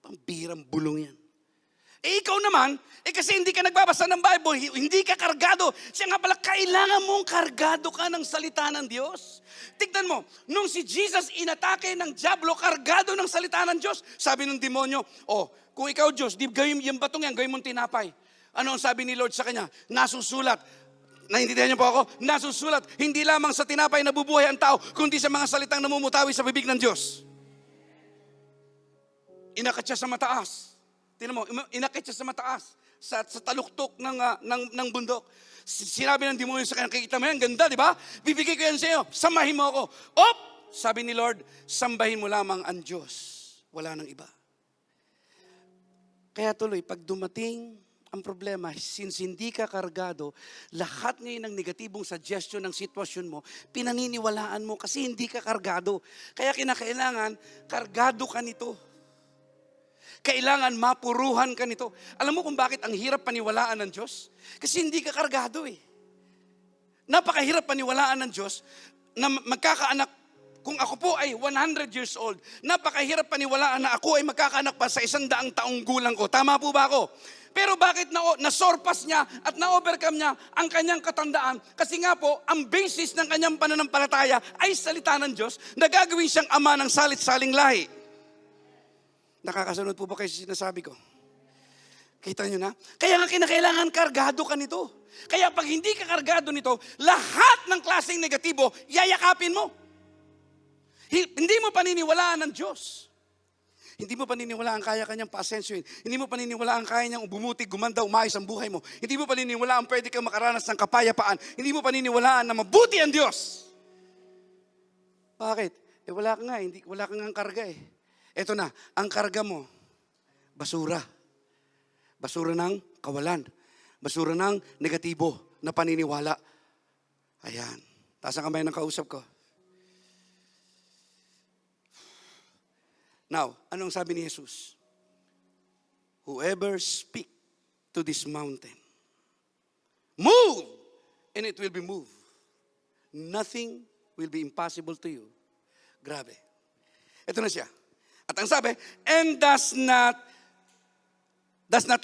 Pambirang bulong yan. Ikaw naman, kasi hindi ka nagbabasa ng Bible, hindi ka kargado. Siya nga pala, kailangan mong kargado ka ng salita ng Diyos. Tignan mo, nung si Jesus inatake ng diablo, kargado ng salita ng Diyos. Sabi ng demonyo, kung ikaw Diyos, di gawin yung batong yan, gawin mong tinapay. Ano ang sabi ni Lord sa kanya? Nasusulat. Naintindihan niyo po ako? Nasusulat, hindi lamang sa tinapay nabubuhay ang tao, kundi sa mga salitang namumutawi sa bibig ng Diyos. Inakat siya sa mataas. Tingnan mo, inakit siya sa mataas, sa taluktok ng bundok. Sinabi ng demonyo sa kanya, kikita mo yan, ganda, di ba? Bibigay ko yan sa iyo, samahin mo ako. Sabi ni Lord, sambahin mo lamang ang Diyos. Wala nang iba. Kaya tuloy, pag dumating ang problema, since hindi ka kargado, lahat ngayon ng negatibong suggestion ng sitwasyon mo, pinaniniwalaan mo kasi hindi ka kargado. Kaya kinakailangan, kargado ka nito. Kailangan mapuruhan ka nito. Alam mo kung bakit ang hirap paniwalaan ng Diyos? Kasi hindi ka kargado eh. Napakahirap paniwalaan ng Diyos na magkakaanak. Kung ako po ay 100 years old, napakahirap paniwalaan na ako ay magkakaanak pa sa 100 taong gulang ko. Tama po ba ako? Pero bakit nasurpass niya at na-overcome niya ang kanyang katandaan? Kasi nga po, ang basis ng kanyang pananampalataya ay salita ng Diyos na gagawin siyang ama ng salit-saling lahi. Nakakasunod po ba kayo sa sinasabi ko? Kita nyo na? Kaya nga kinakailangan kargado ka nito. Kaya pag hindi ka kargado nito, lahat ng klaseng negatibo, yayakapin mo. Hindi mo paniniwalaan ng Diyos. Hindi mo paniniwalaan kaya kanyang paasensyoin. Hindi mo paniniwalaan kaya niyang bumuti, gumanda, umayos ang buhay mo. Hindi mo paniniwalaan pwede kang makaranas ng kapayapaan. Hindi mo paniniwalaan na mabuti ang Diyos. Bakit? Wala ka nga, wala kang ang karga eh. Ito na, ang karga mo, basura. Basura ng kawalan. Basura ng negatibo na paniniwala. Ayan. Taas ang kamay ng kausap ko. Now, anong sabi ni Jesus? Whoever speak to this mountain, move, and it will be moved. Nothing will be impossible to you. Grabe. Ito na siya. At ang sabi, and does not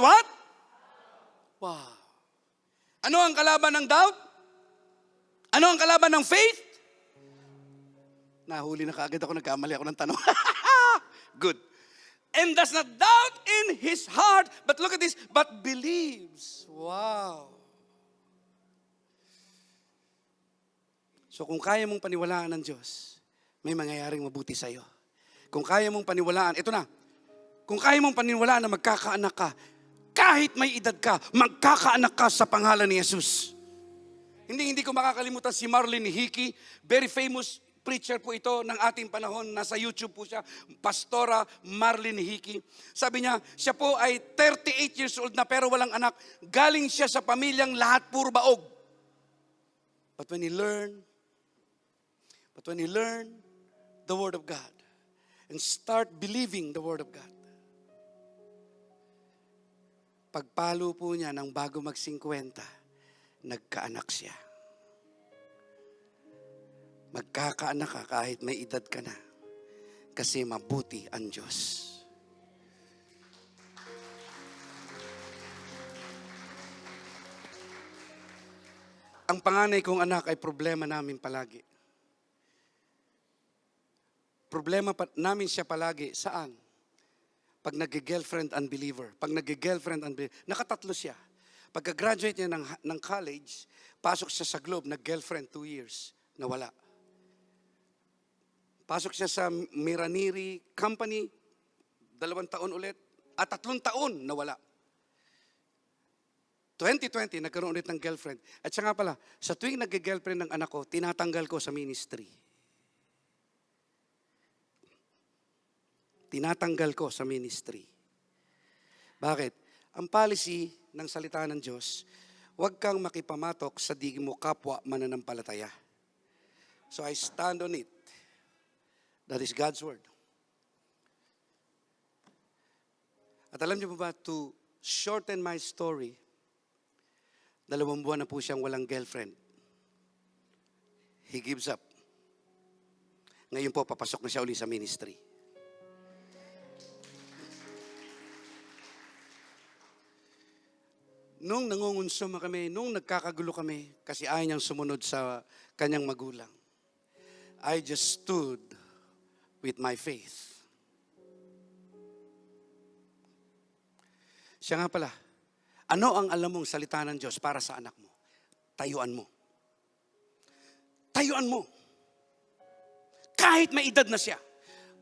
what? Wow. Ano ang kalaban ng doubt? Ano ang kalaban ng faith? Nahuli na kaagad ako, nagkamali ako ng tanong. Good. And does not doubt in his heart, but look at this, but believes. Wow. So kung kaya mong paniwalaan ng Diyos, may mangyayaring mabuti sa iyo. Kung kaya mong paniwalaan, ito na, kung kaya mong paniwalaan na magkakaanak ka, kahit may edad ka, magkakaanak ka sa pangalan ni Jesus. Hindi ko makakalimutan si Marlene Hickey, very famous preacher po ito ng ating panahon. Nasa YouTube po siya, Pastora Marlene Hickey. Sabi niya, siya po ay 38 years old na pero walang anak. Galing siya sa pamilyang lahat puro baog. But when he learned the Word of God and start believing the Word of God, pagpalo po niya ng bago mag-50, nagkaanak siya. Magkakaanak ka kahit may edad ka na. Kasi mabuti ang Diyos. Ang panganay kong anak ay problema namin palagi. Problema namin siya palagi. Saan? Pag nag-girlfriend unbeliever. Pag nag-girlfriend unbeliever. Nakatatlo siya. Pagka-graduate niya ng college, pasok siya sa Globe, nag-girlfriend 2 years. Nawala. Pasok siya sa Miraniri Company, 2 taon ulit, at 3 taon, nawala. 2020, nagkaroon ulit ng girlfriend. At siya nga pala, sa tuwing nag-girlfriend ng anak ko, tinatanggal ko sa ministry. Tinatanggal ko sa ministry. Bakit? Ang policy ng salita ng Diyos, huwag kang makipamatok sa di mo kapwa mananampalataya. So I stand on it. That is God's word. At alam niyo ba, to shorten my story, 2 buwan na po siyang walang girlfriend. He gives up. Ngayon po, papasok na siya uli sa ministry. Nung nangungunsuma kami, nung nagkakagulo kami, kasi ayaw niyang sumunod sa kanyang magulang, I just stood with my faith. Siya nga pala, ano ang alam mong salita ng Diyos para sa anak mo? Tayuan mo. Tayuan mo. Kahit may edad na siya.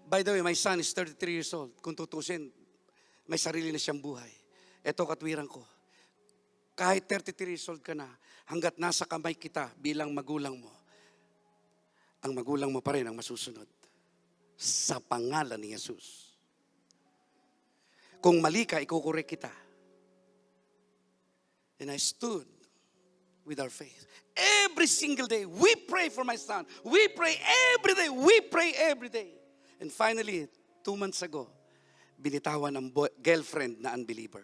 By the way, my son is 33 years old. Kung tutusin, may sarili na siyang buhay. Ito katwiran ko. Kahit 33 years old ka na, hanggat nasa kamay kita bilang magulang mo, ang magulang mo pa rin ang masusunod. Sa pangalan ni Jesus. Kung mali ka, ikukorek kita. And I stood with our faith. Every single day, we pray for my son. We pray every day. We pray every day. And finally, 2 months ago, binitawan ang girlfriend na unbeliever.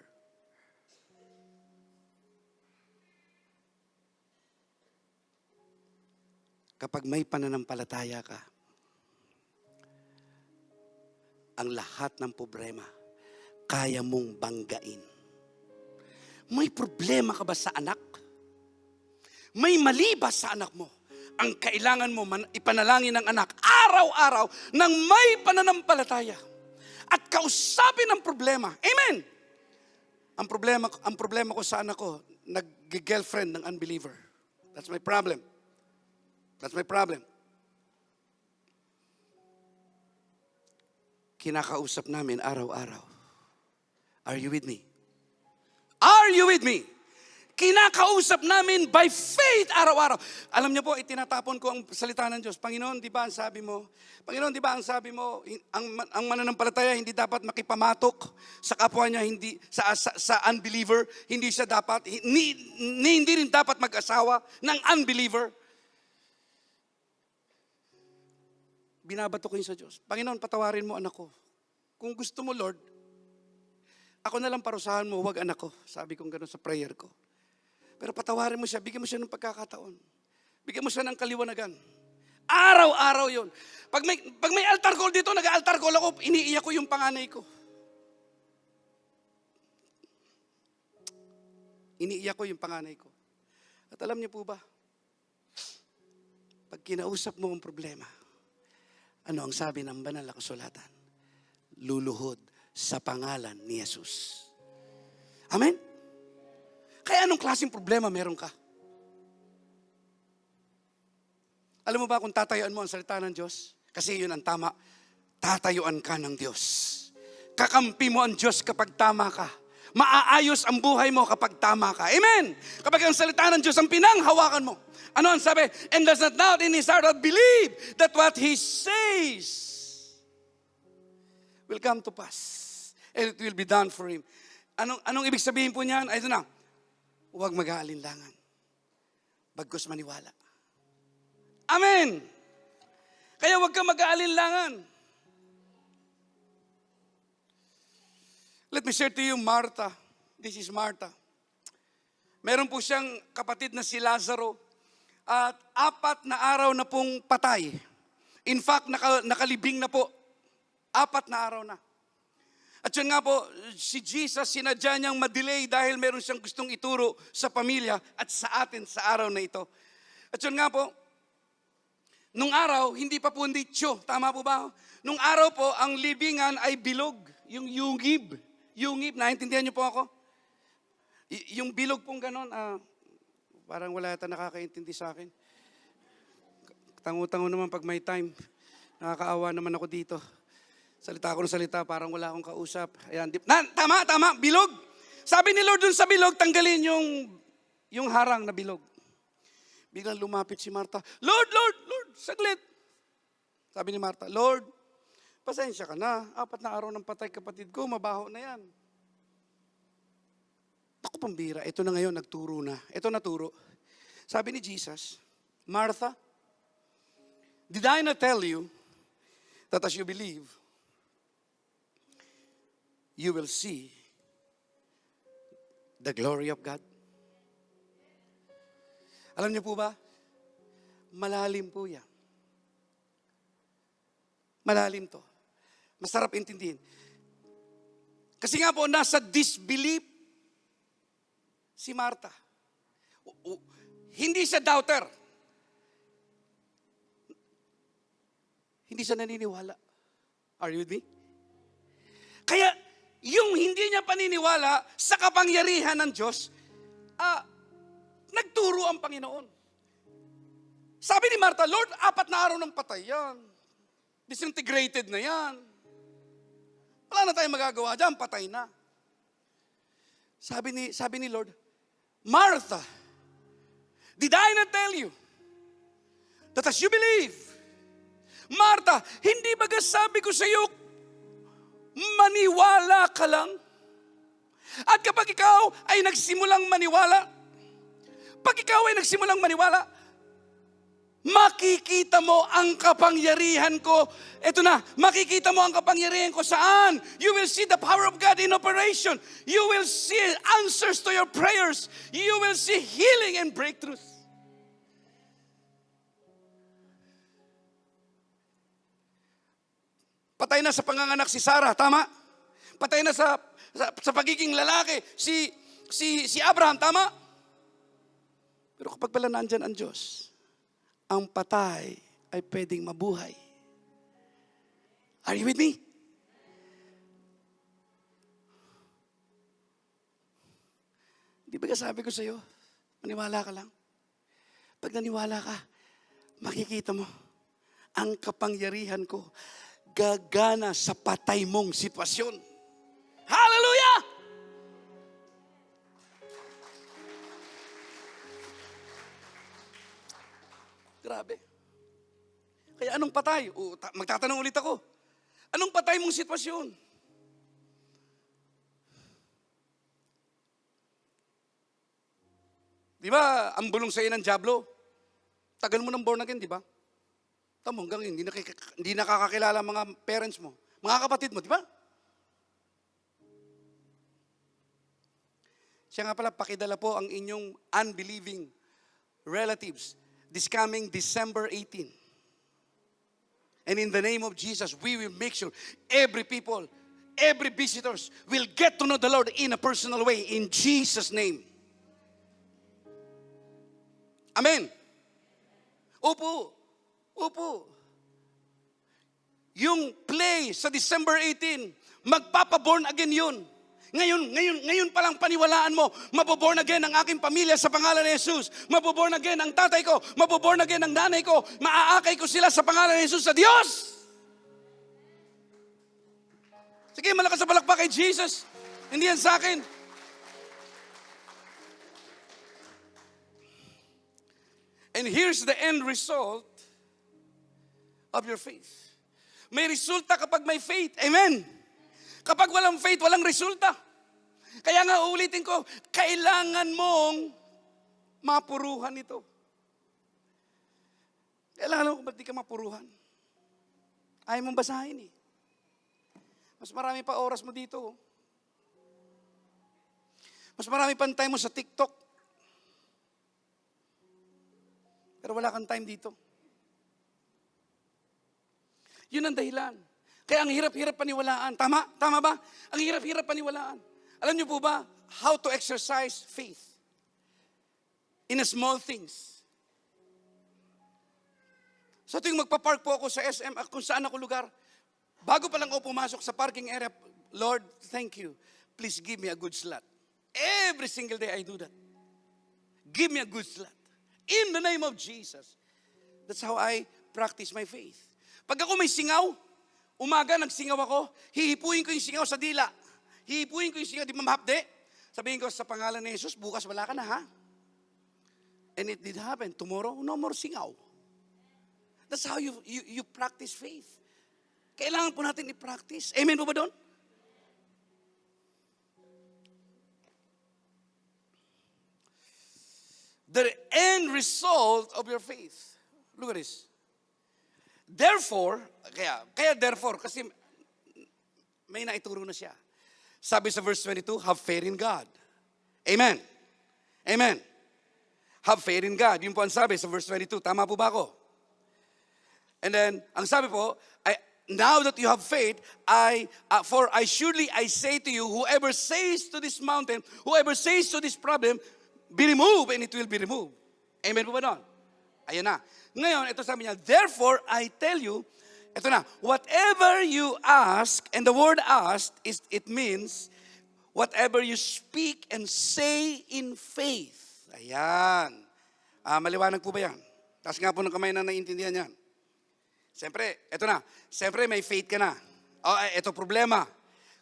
Kapag may pananampalataya ka, ang lahat ng problema, kaya mong banggain. May problema ka ba sa anak? May mali ba sa anak mo? Ang kailangan mo ipanalangin ng anak araw-araw ng may pananampalataya. At kausapin ang problema. Amen! Ang problema ko sa anak ko, nag-girlfriend ng unbeliever. That's my problem. That's my problem. kinakausap namin araw-araw. Are you with me? Are you with me? Kinakausap namin by faith araw-araw. Alam niyo po, itinatapon ko ang salita ng Diyos. Panginoon, di ba ang sabi mo? Panginoon, di ba ang sabi mo, ang mananampalataya hindi dapat makipamatok sa kapwa niya, hindi sa unbeliever, hindi siya dapat, hindi rin dapat mag-asawa ng unbeliever. Binabato ko yun sa Diyos. Panginoon, patawarin mo anak ko. Kung gusto mo, Lord, ako na lang parusahan mo, huwag anak ko. Sabi kong gano'n sa prayer ko. Pero patawarin mo siya, bigyan mo siya ng pagkakataon. Bigyan mo siya ng kaliwanagan. Araw-araw yun. Pag may altar call dito, nag-altar call ako, iniiyak ko yung panganay ko. Iniiyak ko yung panganay ko. At alam niyo po ba, pag kinausap mo ang problema, ano ang sabi ng banal na kasulatan? Luluhod sa pangalan ni Jesus. Amen? Kaya anong klaseng problema meron ka? Alam mo ba kung tatayuan mo ang salita ng Diyos? Kasi yun ang tama. Tatayuan ka ng Diyos. Kakampi mo ang Diyos kapag tama ka. Maaayos ang buhay mo kapag tama ka. Amen! Kapag ang salita ng Diyos ang pinanghawakan mo. Ano ang sabi? And does not doubt in his heart but believe that what he says will come to pass. And it will be done for him. Anong ibig sabihin po niyan? Ay, ito na. Huwag mag-aalinlangan. Bagkus maniwala. Amen! Kaya huwag ka mag-aalinlangan. Let me share to you Martha. This is Martha. Meron po siyang kapatid na si Lazaro. At 4 na araw na pong patay. In fact, nakalibing na po. 4 na araw na. At yun nga po, si Jesus, sinadya niyang madelay dahil meron siyang gustong ituro sa pamilya at sa atin sa araw na ito. At yun nga po, nung araw, hindi pa po nditsyo. Tama po ba? Nung araw po, ang libingan ay bilog. Yung yungib. Yungib, naintindihan niyo po ako? Yung bilog pong ganon, parang wala yata nakakaintindi sa akin. Tango-tango naman pag may time. Nakakaawa naman ako dito. Salita ako ng salita, parang wala akong kausap. Ayan, tama, bilog. Sabi ni Lord dun sa bilog, tanggalin yung harang na bilog. Biglang lumapit si Martha, Lord, saglit. Sabi ni Martha, Lord, pasensya ka na. 4 na araw ng patay kapatid ko, mabaho na yan. Ako pambira, ito na ngayon, nagturo na. Ito naturo. Sabi ni Jesus, Martha, did I not tell you that as you believe, you will see the glory of God? Alam niyo po ba? Malalim po yan. Malalim to. Masarap intindihin. Kasi nga po, nasa disbelief si Martha. Hindi siya doubter. Hindi siya naniniwala. Are you with me? Kaya, yung hindi niya paniniwala sa kapangyarihan ng Diyos, nagturo ang Panginoon. Sabi ni Martha, Lord, 4 na araw ng patay yan. Disintegrated na yan. Wala na tayong magagawa dyan, patay na. Sabi ni Lord, Martha, did I not tell you that as you believe, Martha, hindi ba sabi ko sa iyo, maniwala ka lang? At kapag ikaw ay nagsimulang maniwala, makikita mo ang kapangyarihan ko. Ito na, makikita mo ang kapangyarihan ko saan? You will see the power of God in operation. You will see answers to your prayers. You will see healing and breakthroughs. Patay na sa panganganak si Sarah, tama? Patay na sa pagiging lalaki si Abraham, tama? Pero kapag pala nandyan ang Diyos, ang patay ay pwedeng mabuhay. Are you with me? Di ba sabi ko sa iyo, maniwala ka lang. Pag naniwala ka, makikita mo ang kapangyarihan ko. gagana sa patay mong sitwasyon. Hallelujah! Grabe. Kaya anong patay? Magtatanong ulit ako. Anong patay mong sitwasyon? Di ba, ang bulong sa'yo ng Diablo, tagal mo ng born again, di ba? Tamo, hanggang hindi nakakakilala ang mga parents mo, mga kapatid mo, di ba? Siya nga pala, pakidala po ang inyong unbelieving relatives this coming December 18. And in the name of Jesus, we will make sure every people, every visitors will get to know the Lord in a personal way in Jesus' name. Amen. Opo. Yung play sa December 18, magpapaborn again yun. Ngayon pa lang paniwalaan mo, maboborn again ang aking pamilya sa pangalan ni Jesus. Maboborn again ang tatay ko, maboborn again ang nanay ko, maaakay ko sila sa pangalan ni Jesus sa Diyos. Sige, malakas sa palakpak kay Jesus. Hindi yan sa akin. And here's the end result of your faith. May resulta kapag may faith. Amen. Kapag walang faith, walang resulta. Kaya nga uulitin ko, kailangan mong mapuruhan ito. Kailangan mo, ba't di ka mapuruhan? Ayaw mong basahin eh. Mas marami pa oras mo dito. Mas marami pa time mo sa TikTok. Pero wala kang time dito. Yun ang dahilan. Kaya ang hirap-hirap paniwalaan. Tama? Tama ba? Ang hirap-hirap paniwalaan. Alam niyo po ba how to exercise faith? In a small things. So tuwing magpa-park po ako sa SM, kung saan ako lugar, bago pa lang ako pumasok sa parking area, Lord, thank you. Please give me a good slot. Every single day I do that. Give me a good slot. In the name of Jesus. That's how I practice my faith. Pag ako may singaw, umaga nagsingaw ako, hihipuin ko yung singaw sa dila. Hihipuin ko yung singaw, di mamahapde. Sabihin ko, sa pangalan ni Jesus, bukas wala ka na ha. And it did happen. Tomorrow, no more singaw. That's how you practice faith. Kailangan po natin i-practice. Amen po ba doon? The end result of your faith. Look at this. Therefore, kaya therefore, kasi may naituro na siya. Sabi sa verse 22, have faith in God. Amen. Amen. Have faith in God. Yun po ang sabi sa verse 22. Tama po ba ako? And then, ang sabi po, now that you have faith, for surely I say to you, whoever says to this mountain, whoever says to this problem, be removed and it will be removed. Amen po ba doon? Ayan na. Ngayon, ito sabi niya, therefore, I tell you, ito na, whatever you ask, and the word ask, it means, whatever you speak and say in faith. Ayan. Maliwanag po ba yan? Taas nga po ng kamay na naiintindihan yan. Siyempre, ito na. Siyempre, may faith ka na. Ito problema.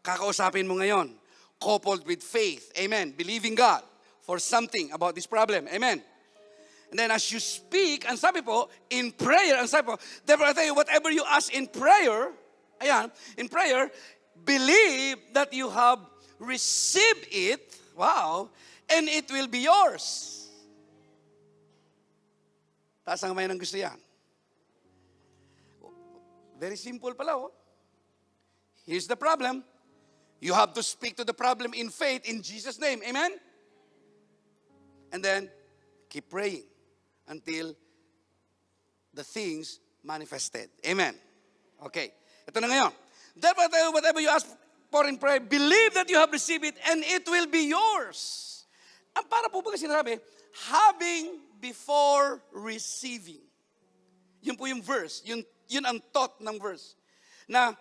Kakausapin mo ngayon. Coupled with faith. Amen. Believing God for something about this problem. Amen. And then as you speak, ang sabi po, in prayer, ang sabi po, therefore I tell you, whatever you ask in prayer, ayan, in prayer, believe that you have received it, wow, and it will be yours. Taas ang kamay ng gusto yan. Very simple pala, oh. Here's the problem. You have to speak to the problem in faith in Jesus' name. Amen? And then, keep praying until the things manifested. Amen. Okay. Ito na ngayon. Therefore, whatever you ask for in prayer, believe that you have received it and it will be yours. Ang para po ba kasi sinasabi, having before receiving. Yun po yung verse. Yun ang thought ng verse. Na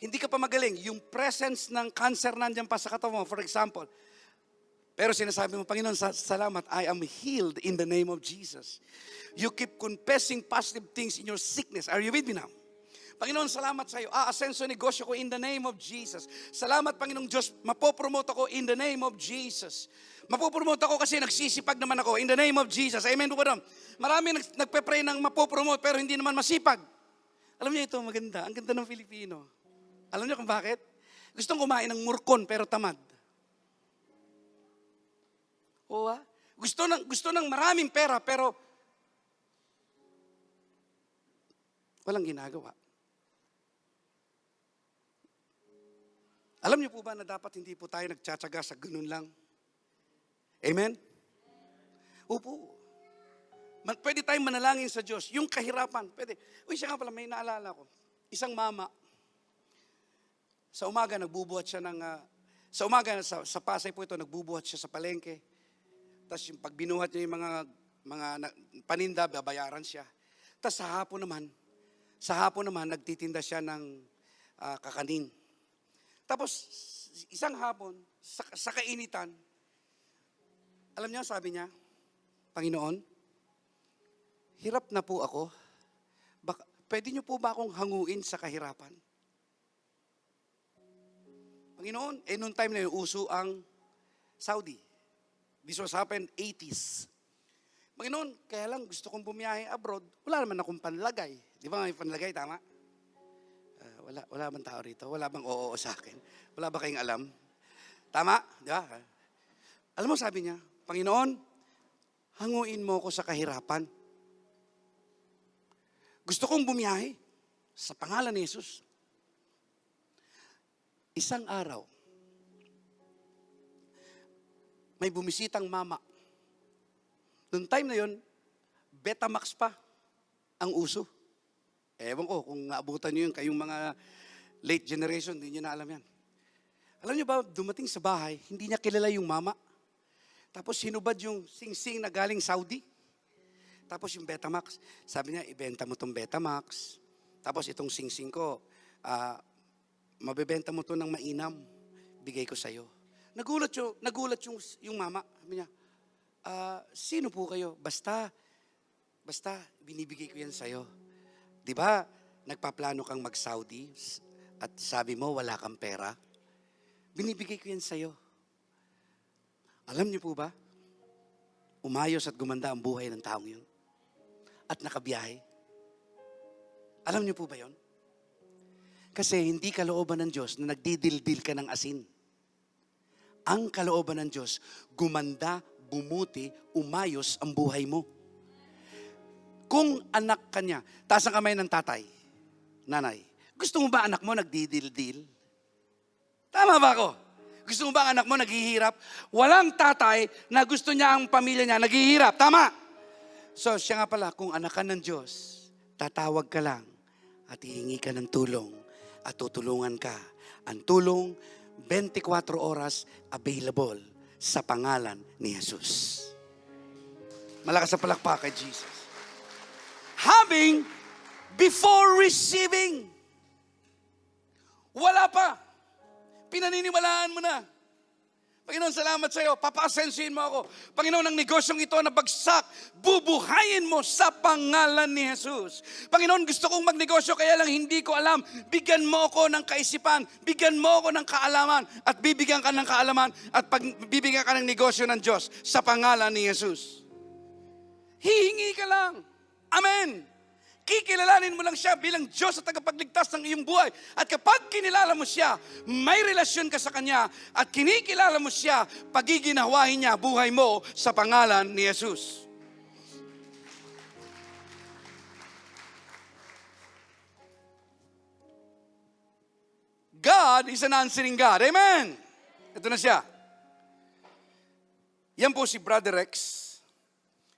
hindi ka pa magaling. Yung presence ng cancer nandiyan pa sa katawan mo, for example. Pero sinasabi mo, Panginoon, salamat, I am healed in the name of Jesus. You keep confessing positive things in your sickness. Are you with me now? Panginoon, salamat sa iyo. Aasenso negosyo ko in the name of Jesus. Salamat, Panginoong Diyos, mapopromote ako in the name of Jesus. Mapopromote ako kasi nagsisipag naman ako in the name of Jesus. Amen po ba doon? Marami nagpe-pray ng mapopromote pero hindi naman masipag. Alam niyo ito, maganda. Ang ganda ng Filipino. Alam niyo kung bakit? Gustong kumain ng murkon pero tamad. Oo, ha? Gusto ng maraming pera pero walang ginagawa. Alam niyo po ba na dapat hindi po tayo nagtsatsaga sa ganun lang? Amen? Opo. Pwede tayong manalangin sa Diyos. Yung kahirapan, pwede. Uy, siya nga pala, may naalala ko. Isang mama, sa umaga nagbubuhat siya ng, sa Pasay po ito, nagbubuhat siya sa palengke. Tapos yung pag binuhat niya yung mga paninda, babayaran siya. Tapos sa hapon naman, nagtitinda siya ng kakanin. Tapos, isang hapon, sa kainitan, alam niyo, sabi niya, Panginoon, hirap na po ako. Pwede niyo po ba akong hanguin sa kahirapan? Panginoon, noong time na yun, uso ang Saudi. This was happened 80s. Panginoon, kaya lang gusto kong bumiyahe abroad. Wala naman akong panlagay. Di ba may panlagay, tama? Wala bang tao rito? Wala bang oo sa akin? Wala ba kayong alam? Tama? Di ba? Alam mo, sabi niya, Panginoon, hanguin mo ko sa kahirapan. Gusto kong bumiyahe sa pangalan ni Jesus. Isang araw, may bumisitang mama. Noong time na yon, Betamax pa ang uso. Ewan ko kung naabutan nyo yun, kayong mga late generation, hindi nyo na alam yan. Alam nyo ba, dumating sa bahay, hindi niya kilala yung mama. Tapos hinubad yung sing-sing na galing Saudi. Tapos yung Betamax, sabi niya, ibenta mo tong Betamax. Tapos itong sing-sing ko, mabebenta mo to ng mainam, bigay ko sa'yo. Nagulat yung mama. Sabi niya, sino po kayo? Basta, binibigay ko yan sa'yo. Di ba, nagpaplano kang mag-Saudi at sabi mo wala kang pera? Binibigay ko yan sa'yo. Alam niyo po ba, umayos at gumanda ang buhay ng taong yun. At nakabiyahe. Alam niyo po ba yun? Kasi hindi kalooban ng Diyos na nagdidildil ka ng asin. Ang kalooban ng Diyos, gumanda, bumuti, umayos ang buhay mo. Kung anak ka niya, taas ang kamay ng tatay, nanay, gusto mo ba anak mo nagdidildil? Tama ba ako? Gusto mo ba anak mo naghihirap? Walang tatay na gusto niya ang pamilya niya naghihirap. Tama? So siya nga pala, kung anak ka ng Diyos, tatawag ka lang at hihingi ka ng tulong at tutulungan ka. Ang tulong, 24 oras available sa pangalan ni Jesus. Malakas sa palakpak kay Jesus. Having before receiving. Wala pa. Pinaniniwalaan mo na. Panginoon, salamat sa iyo. Papaasensuin mo ako. Panginoon, ang negosyong ito na bagsak, bubuhayin mo sa pangalan ni Jesus. Panginoon, gusto kong magnegosyo, kaya lang hindi ko alam. Bigyan mo ako ng kaisipan, bigyan mo ako ng kaalaman, at bibigyan ka ng kaalaman, at bibigyan ka ng negosyo ng Diyos sa pangalan ni Jesus. Hihingi ka lang. Amen. Kikilalanin mo lang siya bilang Diyos at tagapagligtas ng iyong buhay. At kapag kinilala mo siya, may relasyon ka sa Kanya at kinikilala mo siya, pagiginawahin niya buhay mo sa pangalan ni Jesus. God is an answering God. Amen. Ito na siya. Yan po si Brother Rex.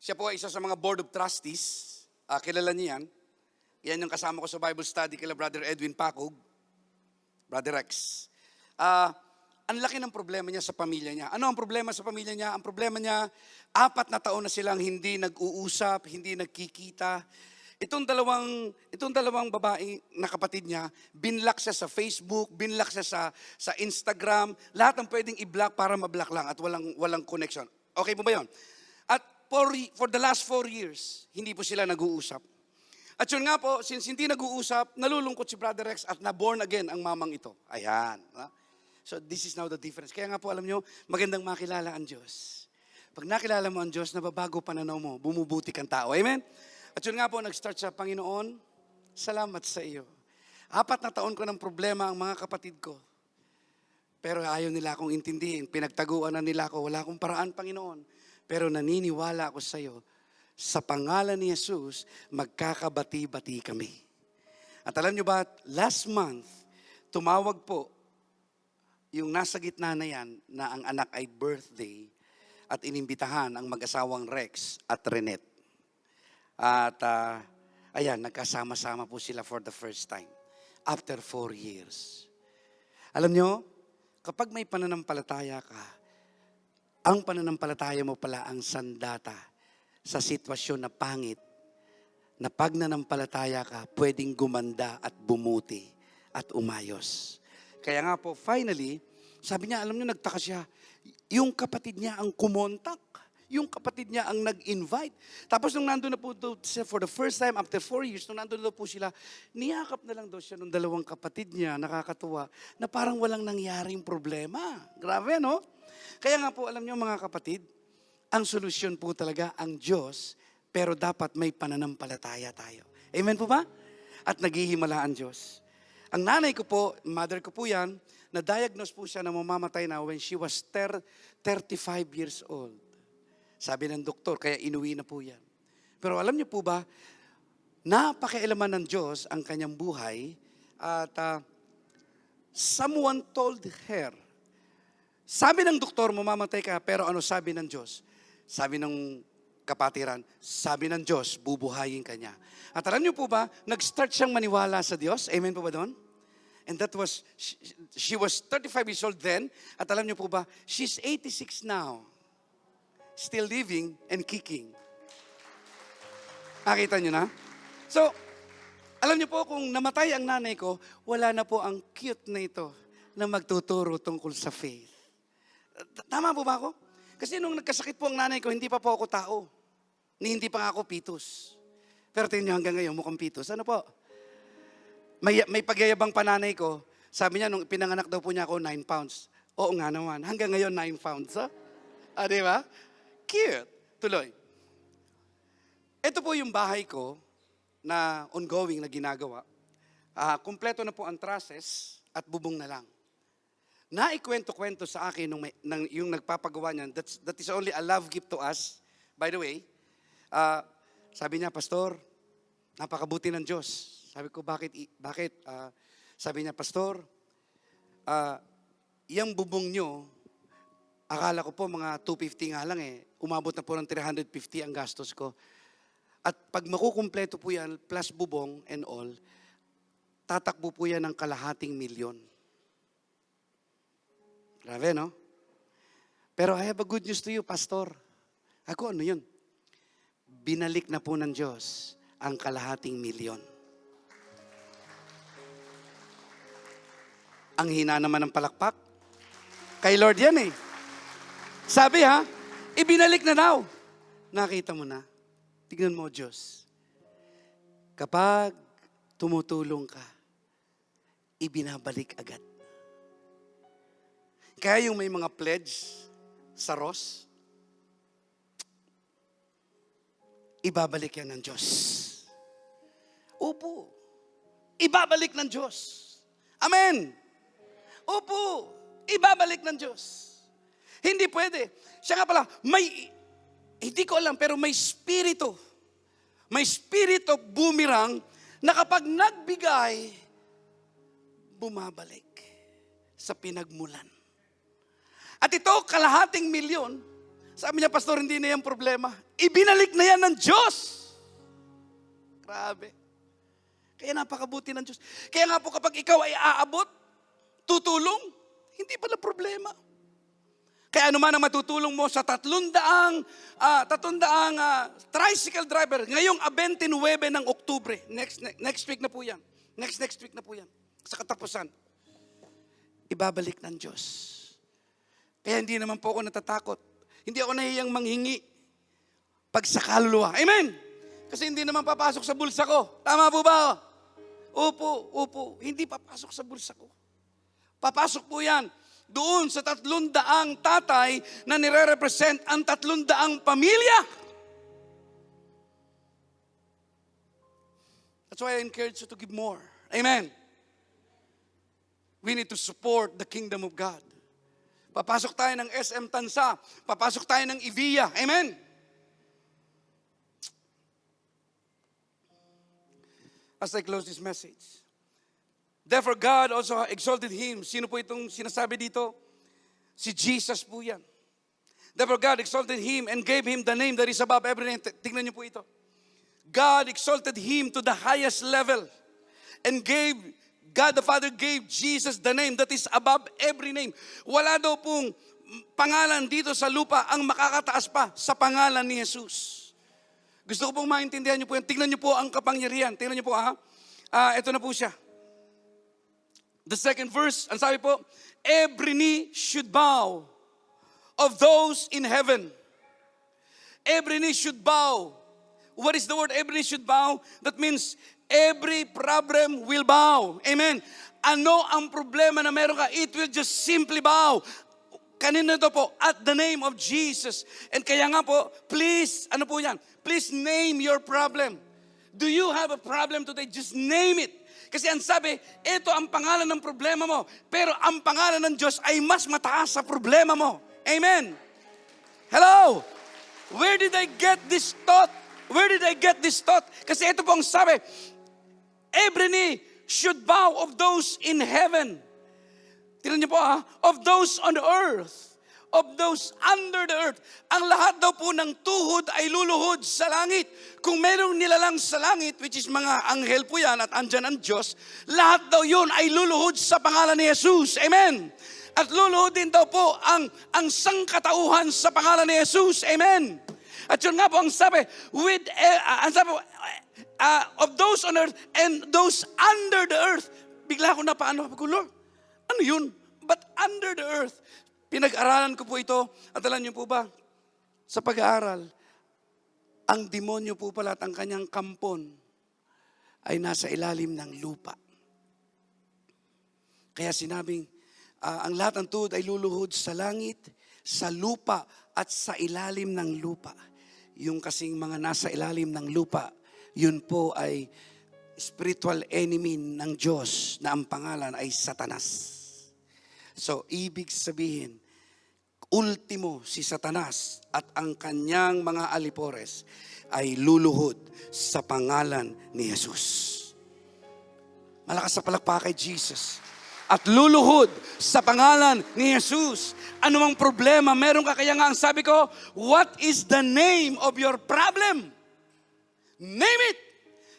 Siya po ay isa sa mga board of trustees. Kilala niyo yan. Yan yung kasama ko sa Bible study kila Brother Edwin Pacog. Brother Rex. Ang laki ng problema niya sa pamilya niya. Ano ang problema sa pamilya niya? Ang problema niya, 4 na taon na silang hindi nag-uusap, hindi nagkikita. Itong dalawang babae na kapatid niya, binlock siya sa Facebook, binlock siya sa Instagram. Lahat ng pwedeng i-block para ma-block lang at walang connection. Okay po ba yun? At for the last 4 years, hindi po sila nag-uusap. At yun nga po, since hindi nag-uusap, nalulungkot si Brother Rex at na-born again ang mamang ito. Ayan. So this is now the difference. Kaya nga po alam nyo, magandang makilala ang Diyos. Pag nakilala mo ang Diyos, nababago pananaw mo, bumubuti kang tao. Amen? At yun nga po, nag-start sa Panginoon, salamat sa iyo. 4 na taon ko ng problema ang mga kapatid ko. Pero ayaw nila akong intindihin. Pinagtaguan na nila ako. Wala akong paraan, Panginoon. Pero naniniwala ako sa iyo. Sa pangalan ni Jesus, magkakabati-bati kami. At alam nyo ba, last month, tumawag po yung nasa gitna na yan na ang anak ay birthday at inimbitahan ang mag-asawang Rex at Renette. At ayan, nagkasama-sama po sila for the first time after 4 years. Alam nyo, kapag may pananampalataya ka, ang pananampalataya mo pala ang sandata sa sitwasyon na pangit, na pag nanampalataya ka, pwedeng gumanda at bumuti at umayos. Kaya nga po, finally, sabi niya, alam niyo, nagtaka siya, yung kapatid niya ang kumontak, yung kapatid niya ang nag-invite. Tapos nung nandun na po siya for the first time after 4 years, nung nandun na po sila, niyakap na lang daw siya ng 2 kapatid niya, nakakatuwa, na parang walang nangyaring problema. Grabe, no? Kaya nga po, alam niyo mga kapatid, ang solusyon po talaga ang Diyos, pero dapat may pananampalataya tayo. Amen po ba? At naghihimala ang Diyos. Ang nanay ko po, mother ko po yan, na-diagnose po siya na mamamatay na when she was 35 years old. Sabi ng doktor, kaya inuwi na po yan. Pero alam niyo po ba, napakialaman ng Diyos ang kanyang buhay at someone told her, sabi ng doktor, mamamatay ka, pero ano sabi ng Diyos? Sabi ng kapatiran, sabi ng Diyos, bubuhayin ka niya. At alam niyo po ba, nag-start siyang maniwala sa Diyos. Amen po ba doon? And that was, she was 35 years old then. At alam niyo po ba, she's 86 now. Still living and kicking. Nakita niyo na? So, alam niyo po, kung namatay ang nanay ko, wala na po ang cute na ito na magtuturo tungkol sa faith. Tama po ba ako? Kasi nung nagkasakit po ang nanay ko, hindi pa po ako tao. Hindi pa nga ako pitos. Pero tingnan niyo hanggang ngayon, mukhang pitos. Ano po? May pagyayabang pananay ko. Sabi niya, nung pinanganak daw po niya ako, 9 pounds. Oo nga naman. Hanggang ngayon, 9 pounds. Di ba? Cute. Tuloy. Ito po yung bahay ko na ongoing na ginagawa. Kumpleto na po ang trusses at bubong na lang. Naikwento-kwento sa akin yung nagpapagawa niyan, that is only a love gift to us. By the way, sabi niya, Pastor, napakabuti ng Diyos. Sabi ko, bakit? Sabi niya, Pastor, yung bubong nyo, akala ko po mga 250 nga lang umabot na po ng 350 ang gastos ko. At pag makukumpleto po yan, plus bubong and all, tatakbo po yan ng $250,000. Grabe, no? Pero I have a good news to you, Pastor. Ako, ano yun? Binalik na po ng Diyos ang $250,000. Ang hina naman ng palakpak. Kay Lord yan Sabi ibinalik na daw. Nakita mo na. Tignan mo, Diyos. Kapag tumutulong ka, ibinabalik agad. Kaya yung may mga pledge sa Ross, ibabalik yan ng Diyos. Opo. Ibabalik ng Diyos. Amen. Opo. Ibabalik ng Diyos. Hindi pwede. Siya nga pala, hindi ko alam, pero may spirit of boomerang na kapag nagbigay, bumabalik sa pinagmulan. At ito, $250,000, sabi niya, Pastor, hindi na yan problema. Ibinalik na yan ng Diyos. Grabe. Kaya napakabuti ng Diyos. Kaya nga po kapag ikaw ay aabot, tutulong, hindi pala problema. Kaya ano man ang matutulong mo sa 300 tricycle driver, ngayong 29 ng Oktubre, next week na po yan. Next week na po yan. Sa katapusan. Ibabalik ng Diyos. Kaya hindi naman po ako natatakot. Hindi ako nahihiyang manghingi pag sa kaluluwa. Amen! Kasi hindi naman papasok sa bulsa ko. Tama po ba? Opo. Hindi papasok sa bulsa ko. Papasok po yan doon sa 300 tatay na nire-represent ang 300 pamilya. That's why I encourage you to give more. Amen. We need to support the kingdom of God. Papasok tayo ng SM Tansa. Papasok tayo ng Ivia. Amen. As I close this message. Therefore God also exalted him. Sino po itong sinasabi dito? Si Jesus po yan. Therefore God exalted him and gave him the name that is above every name. Tingnan niyo po ito. God exalted him to the highest level and God the Father gave Jesus the name that is above every name. Wala daw pong pangalan dito sa lupa ang makakataas pa sa pangalan ni Jesus. Gusto ko pong maintindihan niyo po yan. Tingnan niyo po ang kapangyarihan. Tingnan niyo po ito na po siya. The second verse, ang sabi po, every knee should bow of those in heaven. Every knee should bow. What is the word every knee should bow? That means every problem will bow. Amen. Ano ang problema na meron ka? It will just simply bow. Kanina to po, at the name of Jesus. And kaya nga po, please, ano po yan? Please name your problem. Do you have a problem today? Just name it. Kasi ang sabi, ito ang pangalan ng problema mo. Pero ang pangalan ng Diyos ay mas mataas sa problema mo. Amen. Hello? Where did I get this thought? Where did I get this thought? Kasi ito po ang sabi, every knee should bow of those in heaven. Tingnan niyo po of those on the earth. Of those under the earth. Ang lahat daw po ng tuhod ay luluhod sa langit. Kung merong nilalang sa langit, which is mga anghel po yan at andyan ang Diyos, lahat daw yun ay luluhod sa pangalan ni Jesus. Amen. At luluhod din daw po ang sangkatauhan sa pangalan ni Jesus. Amen. At yun nga po ang sabi, of those on earth and those under the earth. Bigla ko na paano, Lord, ano yun? But under the earth. Pinag-aralan ko po ito. At alam niyo po ba, sa pag-aaral, ang demonyo po pala at ang kanyang kampon ay nasa ilalim ng lupa. Kaya sinabing, ang lahat ng tuhod ay luluhod sa langit, sa lupa, at sa ilalim ng lupa. Yung kasing mga nasa ilalim ng lupa, yun po ay spiritual enemy ng Diyos na ang pangalan ay Satanas. So, ibig sabihin, ultimo si Satanas at ang kanyang mga alipores ay luluhod sa pangalan ni Jesus. Malakas sa palakpak kay Jesus. At luluhod sa pangalan ni Jesus. Ano mang problema meron ka, kaya nga ang sabi ko, what is the name of your problem? Name it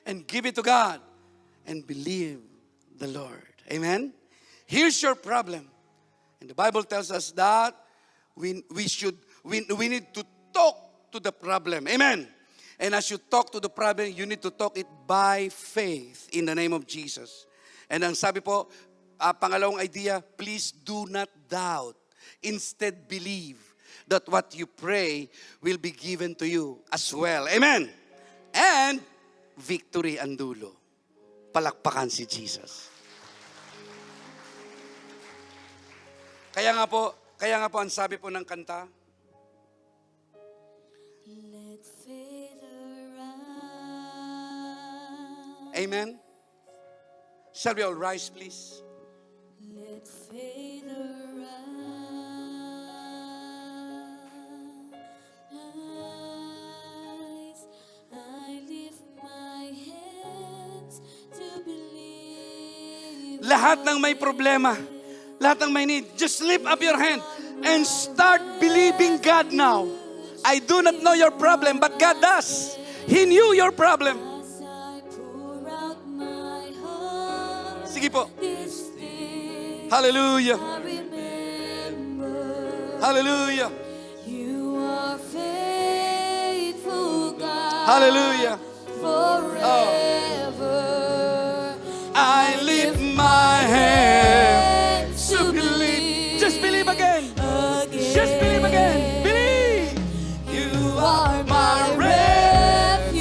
and give it to God and believe the Lord. Amen? Here's your problem. And the Bible tells us that we need to talk to the problem. Amen. And as you talk to the problem, you need to talk it by faith in the name of Jesus. And ang sabi po, pangalawang idea, please do not doubt. Instead, believe that what you pray will be given to you as well. Amen. And victory ang dulo. Palakpakan si Jesus. Kaya nga po ang sabi po ng kanta, Let faith arise. Amen? Shall we all rise, please? Let faith arise. I lift my hands to believe. Lahat ng may problema, lahat ng may need, just lift up your hand and start believing God now. I do not know your problem, but God does. He knew your problem. As I pour out my heart, Sige po. this thing Hallelujah. I remember. Hallelujah. You are faithful, God. Hallelujah. Forever. I lift my hands to believe. Just believe again. Just believe again. Believe. You are my refuge.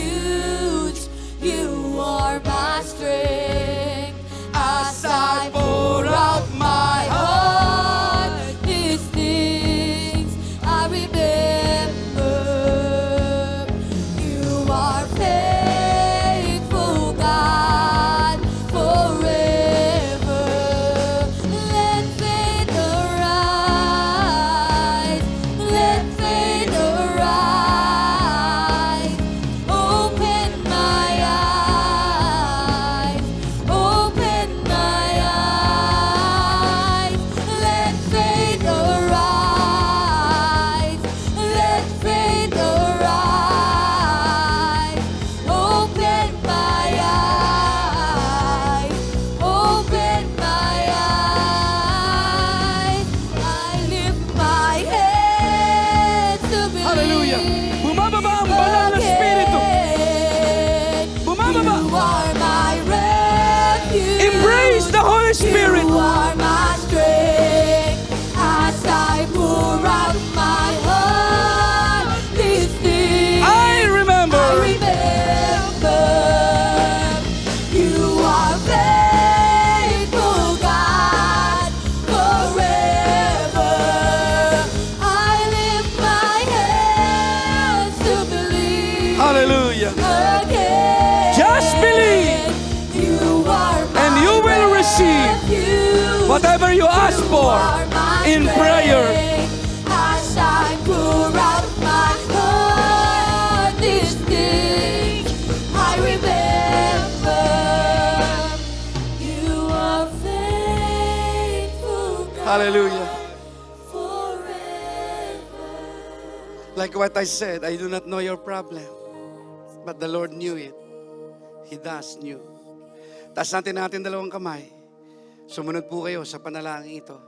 Whatever you ask for in prayer, As I pour out my heart, these things I remember. You are faithful, God, hallelujah. forever. Like what I said, I do not know your problem, but the Lord knew it. He does knew. Taas natin dalawang kamay. Sumunod po kayo sa panalangin ito.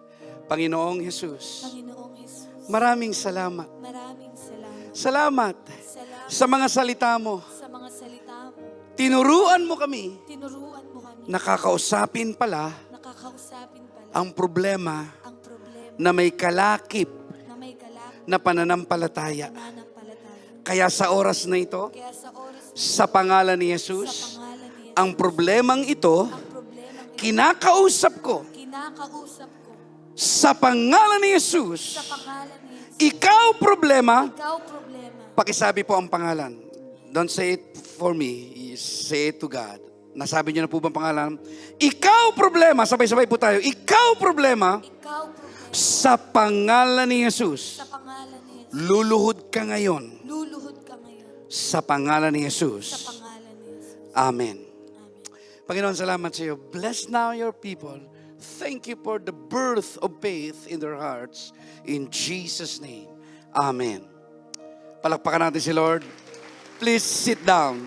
Panginoong Jesus, Panginoong Jesus, maraming salamat. maraming salamat. Salamat Salamat sa mga salita mo. sa mga salita mo. Tinuruan mo kami, Tinuruan mo kami. nakakausapin pala Nakakausapin pala ang problema ang problema na may kalakip na may kalakip na pananampalataya. na nanampalataya. Kaya sa oras na ito, Kaya sa oras na sa pangalan ni sa Jesus, pangalan ni Jesus, ang problemang ito, ang problemang ito, kinakausap ko kinakausap ko sa pangalan ni sa Jesus. pangalan ni Jesus. Ikaw problema, Ikaw problema. pakisabi po ang pangalan. Don't say it for me, say it to God. Nasabi niyo na po ba ang pangalan? Ikaw problema, sabay-sabay po tayo. Ikaw problema, Ikaw problema. sa pangalan ni Jesus. Sa pangalan ni Jesus. Luluhod ka ngayon Luluhod ka ngayon. sa pangalan ni Sa Jesus. pangalan ni Jesus. Amen. Amen. Panginoon, salamat sa iyo. Bless now your people. Thank you for the birth of faith in their hearts. In Jesus' name. Amen. Palakpakan natin si Lord. Please sit down.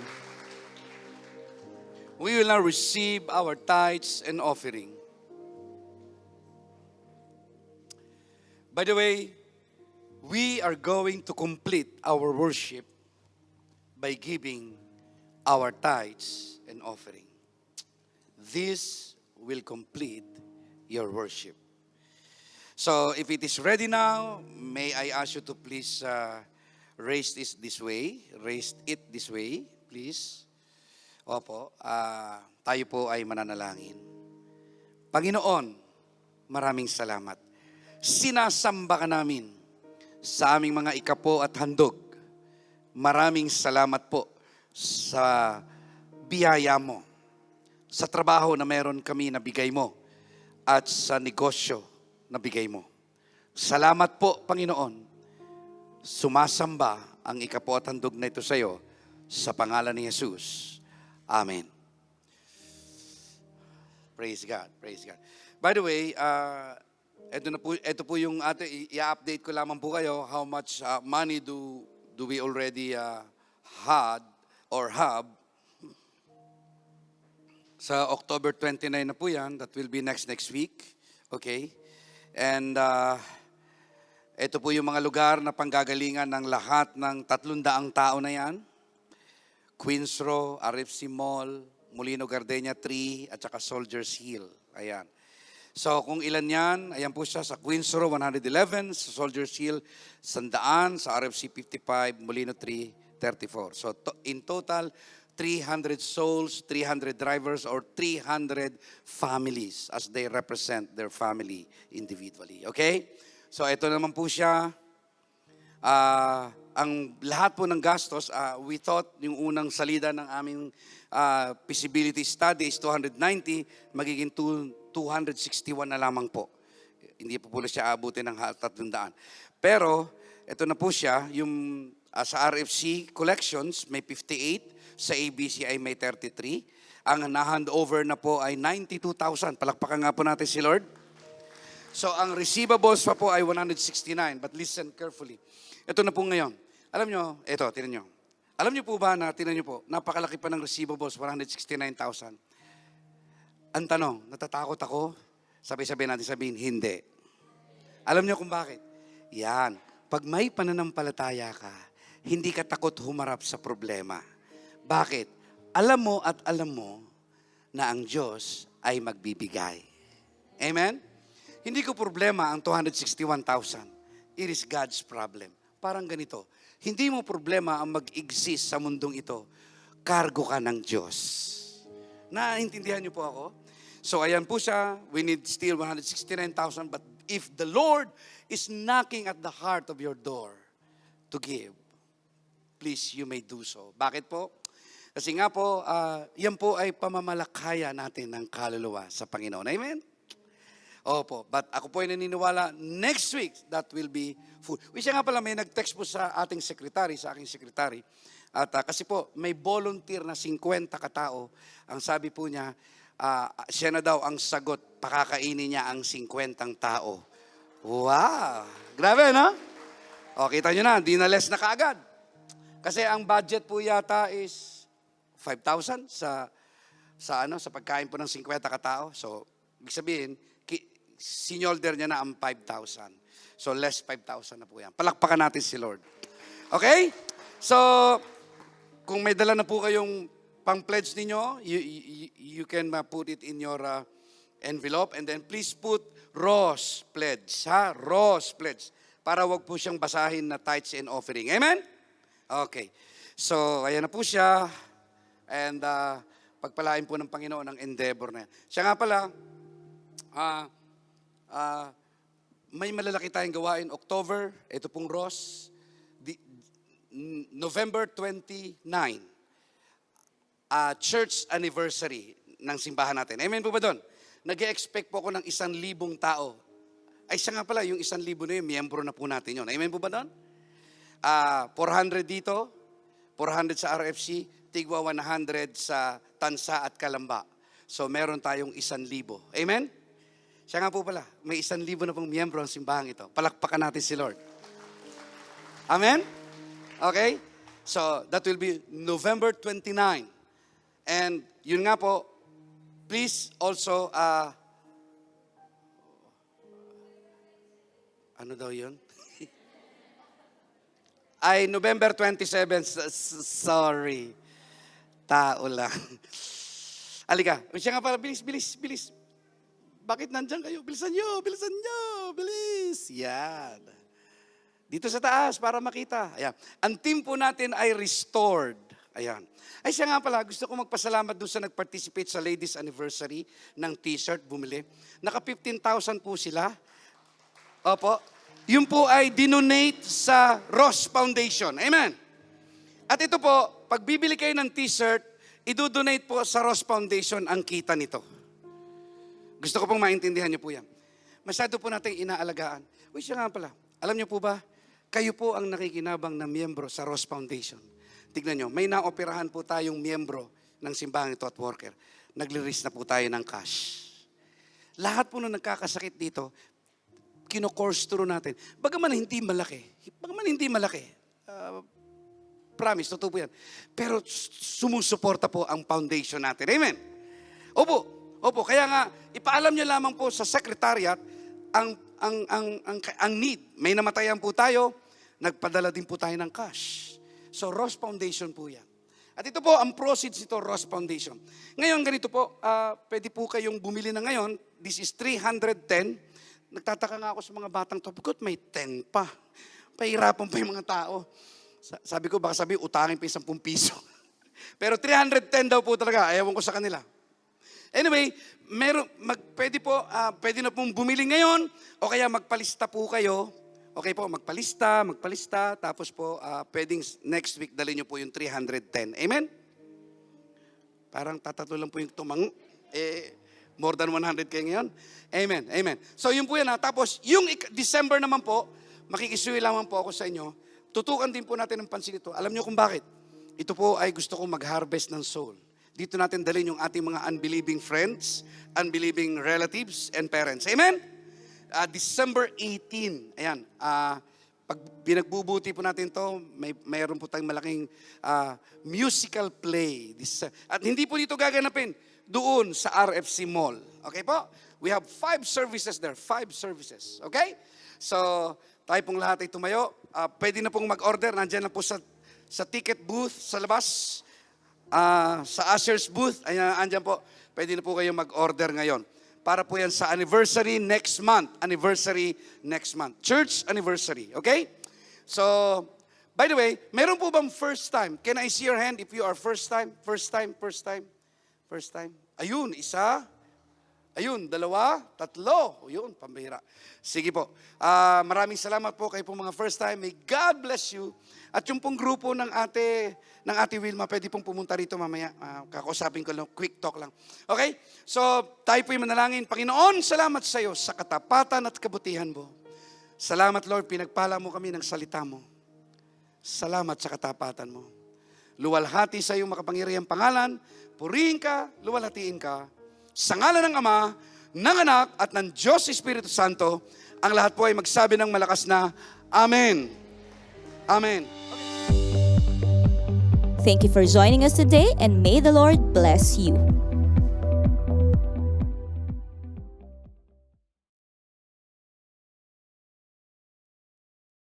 We will now receive our tithes and offering. By the way, we are going to complete our worship by giving our tithes and offering. This will complete your worship. So if it is ready now, may I ask you to please raise this way. Raise it this way, please. Opo, tayo po ay mananalangin. Panginoon, maraming salamat. Sinasamba ka namin sa aming mga ikapo at handog. Maraming salamat po sa biyaya mo, sa trabaho na meron kami na bigay mo, at sa negosyo na bigay mo. Salamat po, Panginoon. Sumasamba ang ikapo at handog na ito sa iyo sa pangalan ni Jesus. Amen. Praise God, praise God. By the way, ito po yung i-update ko lamang po kayo how much money do we already had or have. Sa October 29 na po yan, that will be next week. Okay? And ito po yung mga lugar na panggagalingan ng lahat ng 300 tao na yan. Queens Row, RFC Mall, Molino Gardenia 3, at saka Soldiers Hill. Ayan. So kung ilan yan, ayan po siya sa Queens Row 111, sa Soldiers Hill 100, sa RFC 55, Molino 3, 34. So in total, 300 souls, 300 drivers, or 300 families as they represent their family individually. Okay? So ito naman po siya. Ang lahat po ng gastos, we thought yung unang salida ng aming feasibility study is 290, magiging 261 na lamang po. Hindi po siya abutin ng 300. Pero ito na po siya, yung sa RFC collections may 58, sa ABC ay may 33. Ang na-handover na po ay 92,000. Palakpakan nga po natin si Lord. So ang receivables pa po ay 169. But listen carefully. Ito na po ngayon. Alam nyo, ito, tinan nyo. Alam nyo po ba na, tinan nyo po, napakalaki pa ng receivables, 169,000. Ang tanong, natatakot ako? Sabay-sabay natin sabihin, hindi. Alam nyo kung bakit? Yan. Pag may pananampalataya ka, hindi ka takot humarap sa problema. Bakit? Alam mo at alam mo na ang Diyos ay magbibigay. Amen? Hindi ko problema ang 261,000. It is God's problem. Parang ganito. Hindi mo problema ang mag-exist sa mundong ito. Kargo ka ng Diyos. Naintindihan niyo po ako? So ayan po siya. We need still 169,000. But if the Lord is knocking at the heart of your door to give, please, you may do so. Bakit po? Kasi nga po, yan po ay pamamalakaya natin ng kaluluwa sa Panginoon. Amen? Opo, but ako po ay naniniwala, next week, that will be full. Siya nga pala, may nag-text po sa ating secretary, sa aking secretary. At kasi po, may volunteer na 50 katao. Ang sabi po niya, siya na daw ang sagot, pakakainin niya ang 50 tao. Wow! Grabe, no? O, kita nyo na, di na less na kaagad. Kasi ang budget po yata is 5,000 sa pagkain po ng 50 katao. So, ibig sabihin, sinolder niya na ang 5,000. So, less 5,000 na po yan. Palakpakan natin si Lord. Okay? So, kung may dala na po kayong pang-pledge ninyo, you can put it in your envelope and then please put Ross Pledge. Ha? Ross Pledge. Para wag po siyang basahin na tithes and offering. Amen? Okay. So, ayan na po siya. And pagpalain po ng Panginoon ang endeavor na yan. Siya nga pala, may malalaki tayong gawain. October, ito pong Ross. November 29, church anniversary ng simbahan natin. Amen po ba doon? Nag-expect po ako ng 1,000 tao. Ay siya nga pala, yung 1,000 na yun, miyembro na po natin yun. Amen po ba doon? 400 dito, 400 sa RFC, tigwa 100 sa Tansa at Kalamba. So meron tayong 1,000. Amen? Siya nga po pala, may 1,000 na pong miyembro ang simbahan ito. Palakpakan natin si Lord. Amen? Okay? So, that will be November 29. And yun nga po, please also, ano daw yun? Ay, November 27, sorry. Tao lang. Halika. Siya nga pala, bilis. Bakit nandyan kayo? Bilisan nyo, bilis. Yan. Dito sa taas para makita. Ayan. Ang team po natin ay restored. Ayan. Ay siya nga pala, gusto ko magpasalamat doon sa nag-participate sa ladies anniversary ng t-shirt, bumili. Naka 15,000 po sila. Opo. Yun po ay dinonate sa Ross Foundation. Amen. At ito po, pag bibili kayo ng t-shirt, idodonate po sa Ross Foundation ang kita nito. Gusto ko pong maintindihan niyo po yan. Masyado po natin inaalagaan. Uy, siya nga pala. Alam niyo po ba, kayo po ang nakikinabang na miyembro sa Ross Foundation. Tignan nyo, may naoperahan po tayong miyembro ng simbahan ito at worker. Nagli-release na po tayo ng cash. Lahat po nung nagkakasakit dito, kino-course through natin. Bagaman hindi malaki. Promise, totoo po yan. Pero sumusuporta po ang foundation natin. Amen? Opo. Kaya nga, ipaalam nyo lamang po sa secretariat ang need. May namatayan po tayo, nagpadala din po tayo ng cash. So, Ross Foundation po yan. At ito po, ang proceeds nito, Ross Foundation. Ngayon, ganito po, pwede po kayong bumili na ngayon. This is 310. Nagtataka nga ako sa mga batang to, because may 10 pa. Pahirapan pa yung mga tao. Sabi ko, baka sabi, utangin pa 10 piso. Pero 310 daw po talaga, ayaw ko sa kanila. Anyway, pwede na pong bumili ngayon o kaya magpalista po kayo. Okay po, magpalista, tapos po pwedeng next week dalhin nyo po yung 310. Amen? Parang tatatlo lang po yung more than 100 kayo ngayon. Amen. So yun po yan. Tapos yung December naman po, makikisuyo lamang po ako sa inyo. Tutukan din po natin ng pansin ito. Alam nyo kung bakit? Ito po ay gusto kong mag-harvest ng soul. Dito natin dalhin yung ating mga unbelieving friends, unbelieving relatives and parents. Amen? December 18, ayan, pag binagbubuti po natin to, mayroon po tayong malaking musical play. At hindi po dito gaganapin, doon sa RFC Mall. Okay po? We have 5 services there, 5 services. Okay? So, tayo pong lahat ay tumayo. Pwede na pong mag-order, nandyan na po sa ticket booth sa labas. Sa ushers booth, andyan po, pwede na po kayo mag-order ngayon. Para po yan sa anniversary next month. Church anniversary, okay? So, by the way, meron po bang first time? Can I see your hand if you are first time? Ayun, isa. Ayun, 2, 3. O yun, pambihira. Sige po. Maraming salamat po kayo pong mga first time. May God bless you. At yung pong grupo ng ate Wilma, pwede pong pumunta rito mamaya. Kakausapin ko lang, quick talk lang. Okay? So, tayo po'y manalangin. Panginoon, salamat sa iyo sa katapatan at kabutihan mo. Salamat, Lord, pinagpala mo kami ng salita mo. Salamat sa katapatan mo. Luwalhati sa iyong makapangyarihang pangalan. Purihin ka, luwalhatiin ka. Sa ngalan ng Ama, ng Anak, at ng Diyos Espiritu Santo, ang lahat po ay magsabi ng malakas na, Amen. Amen. Thank you for joining us today, and may the Lord bless you.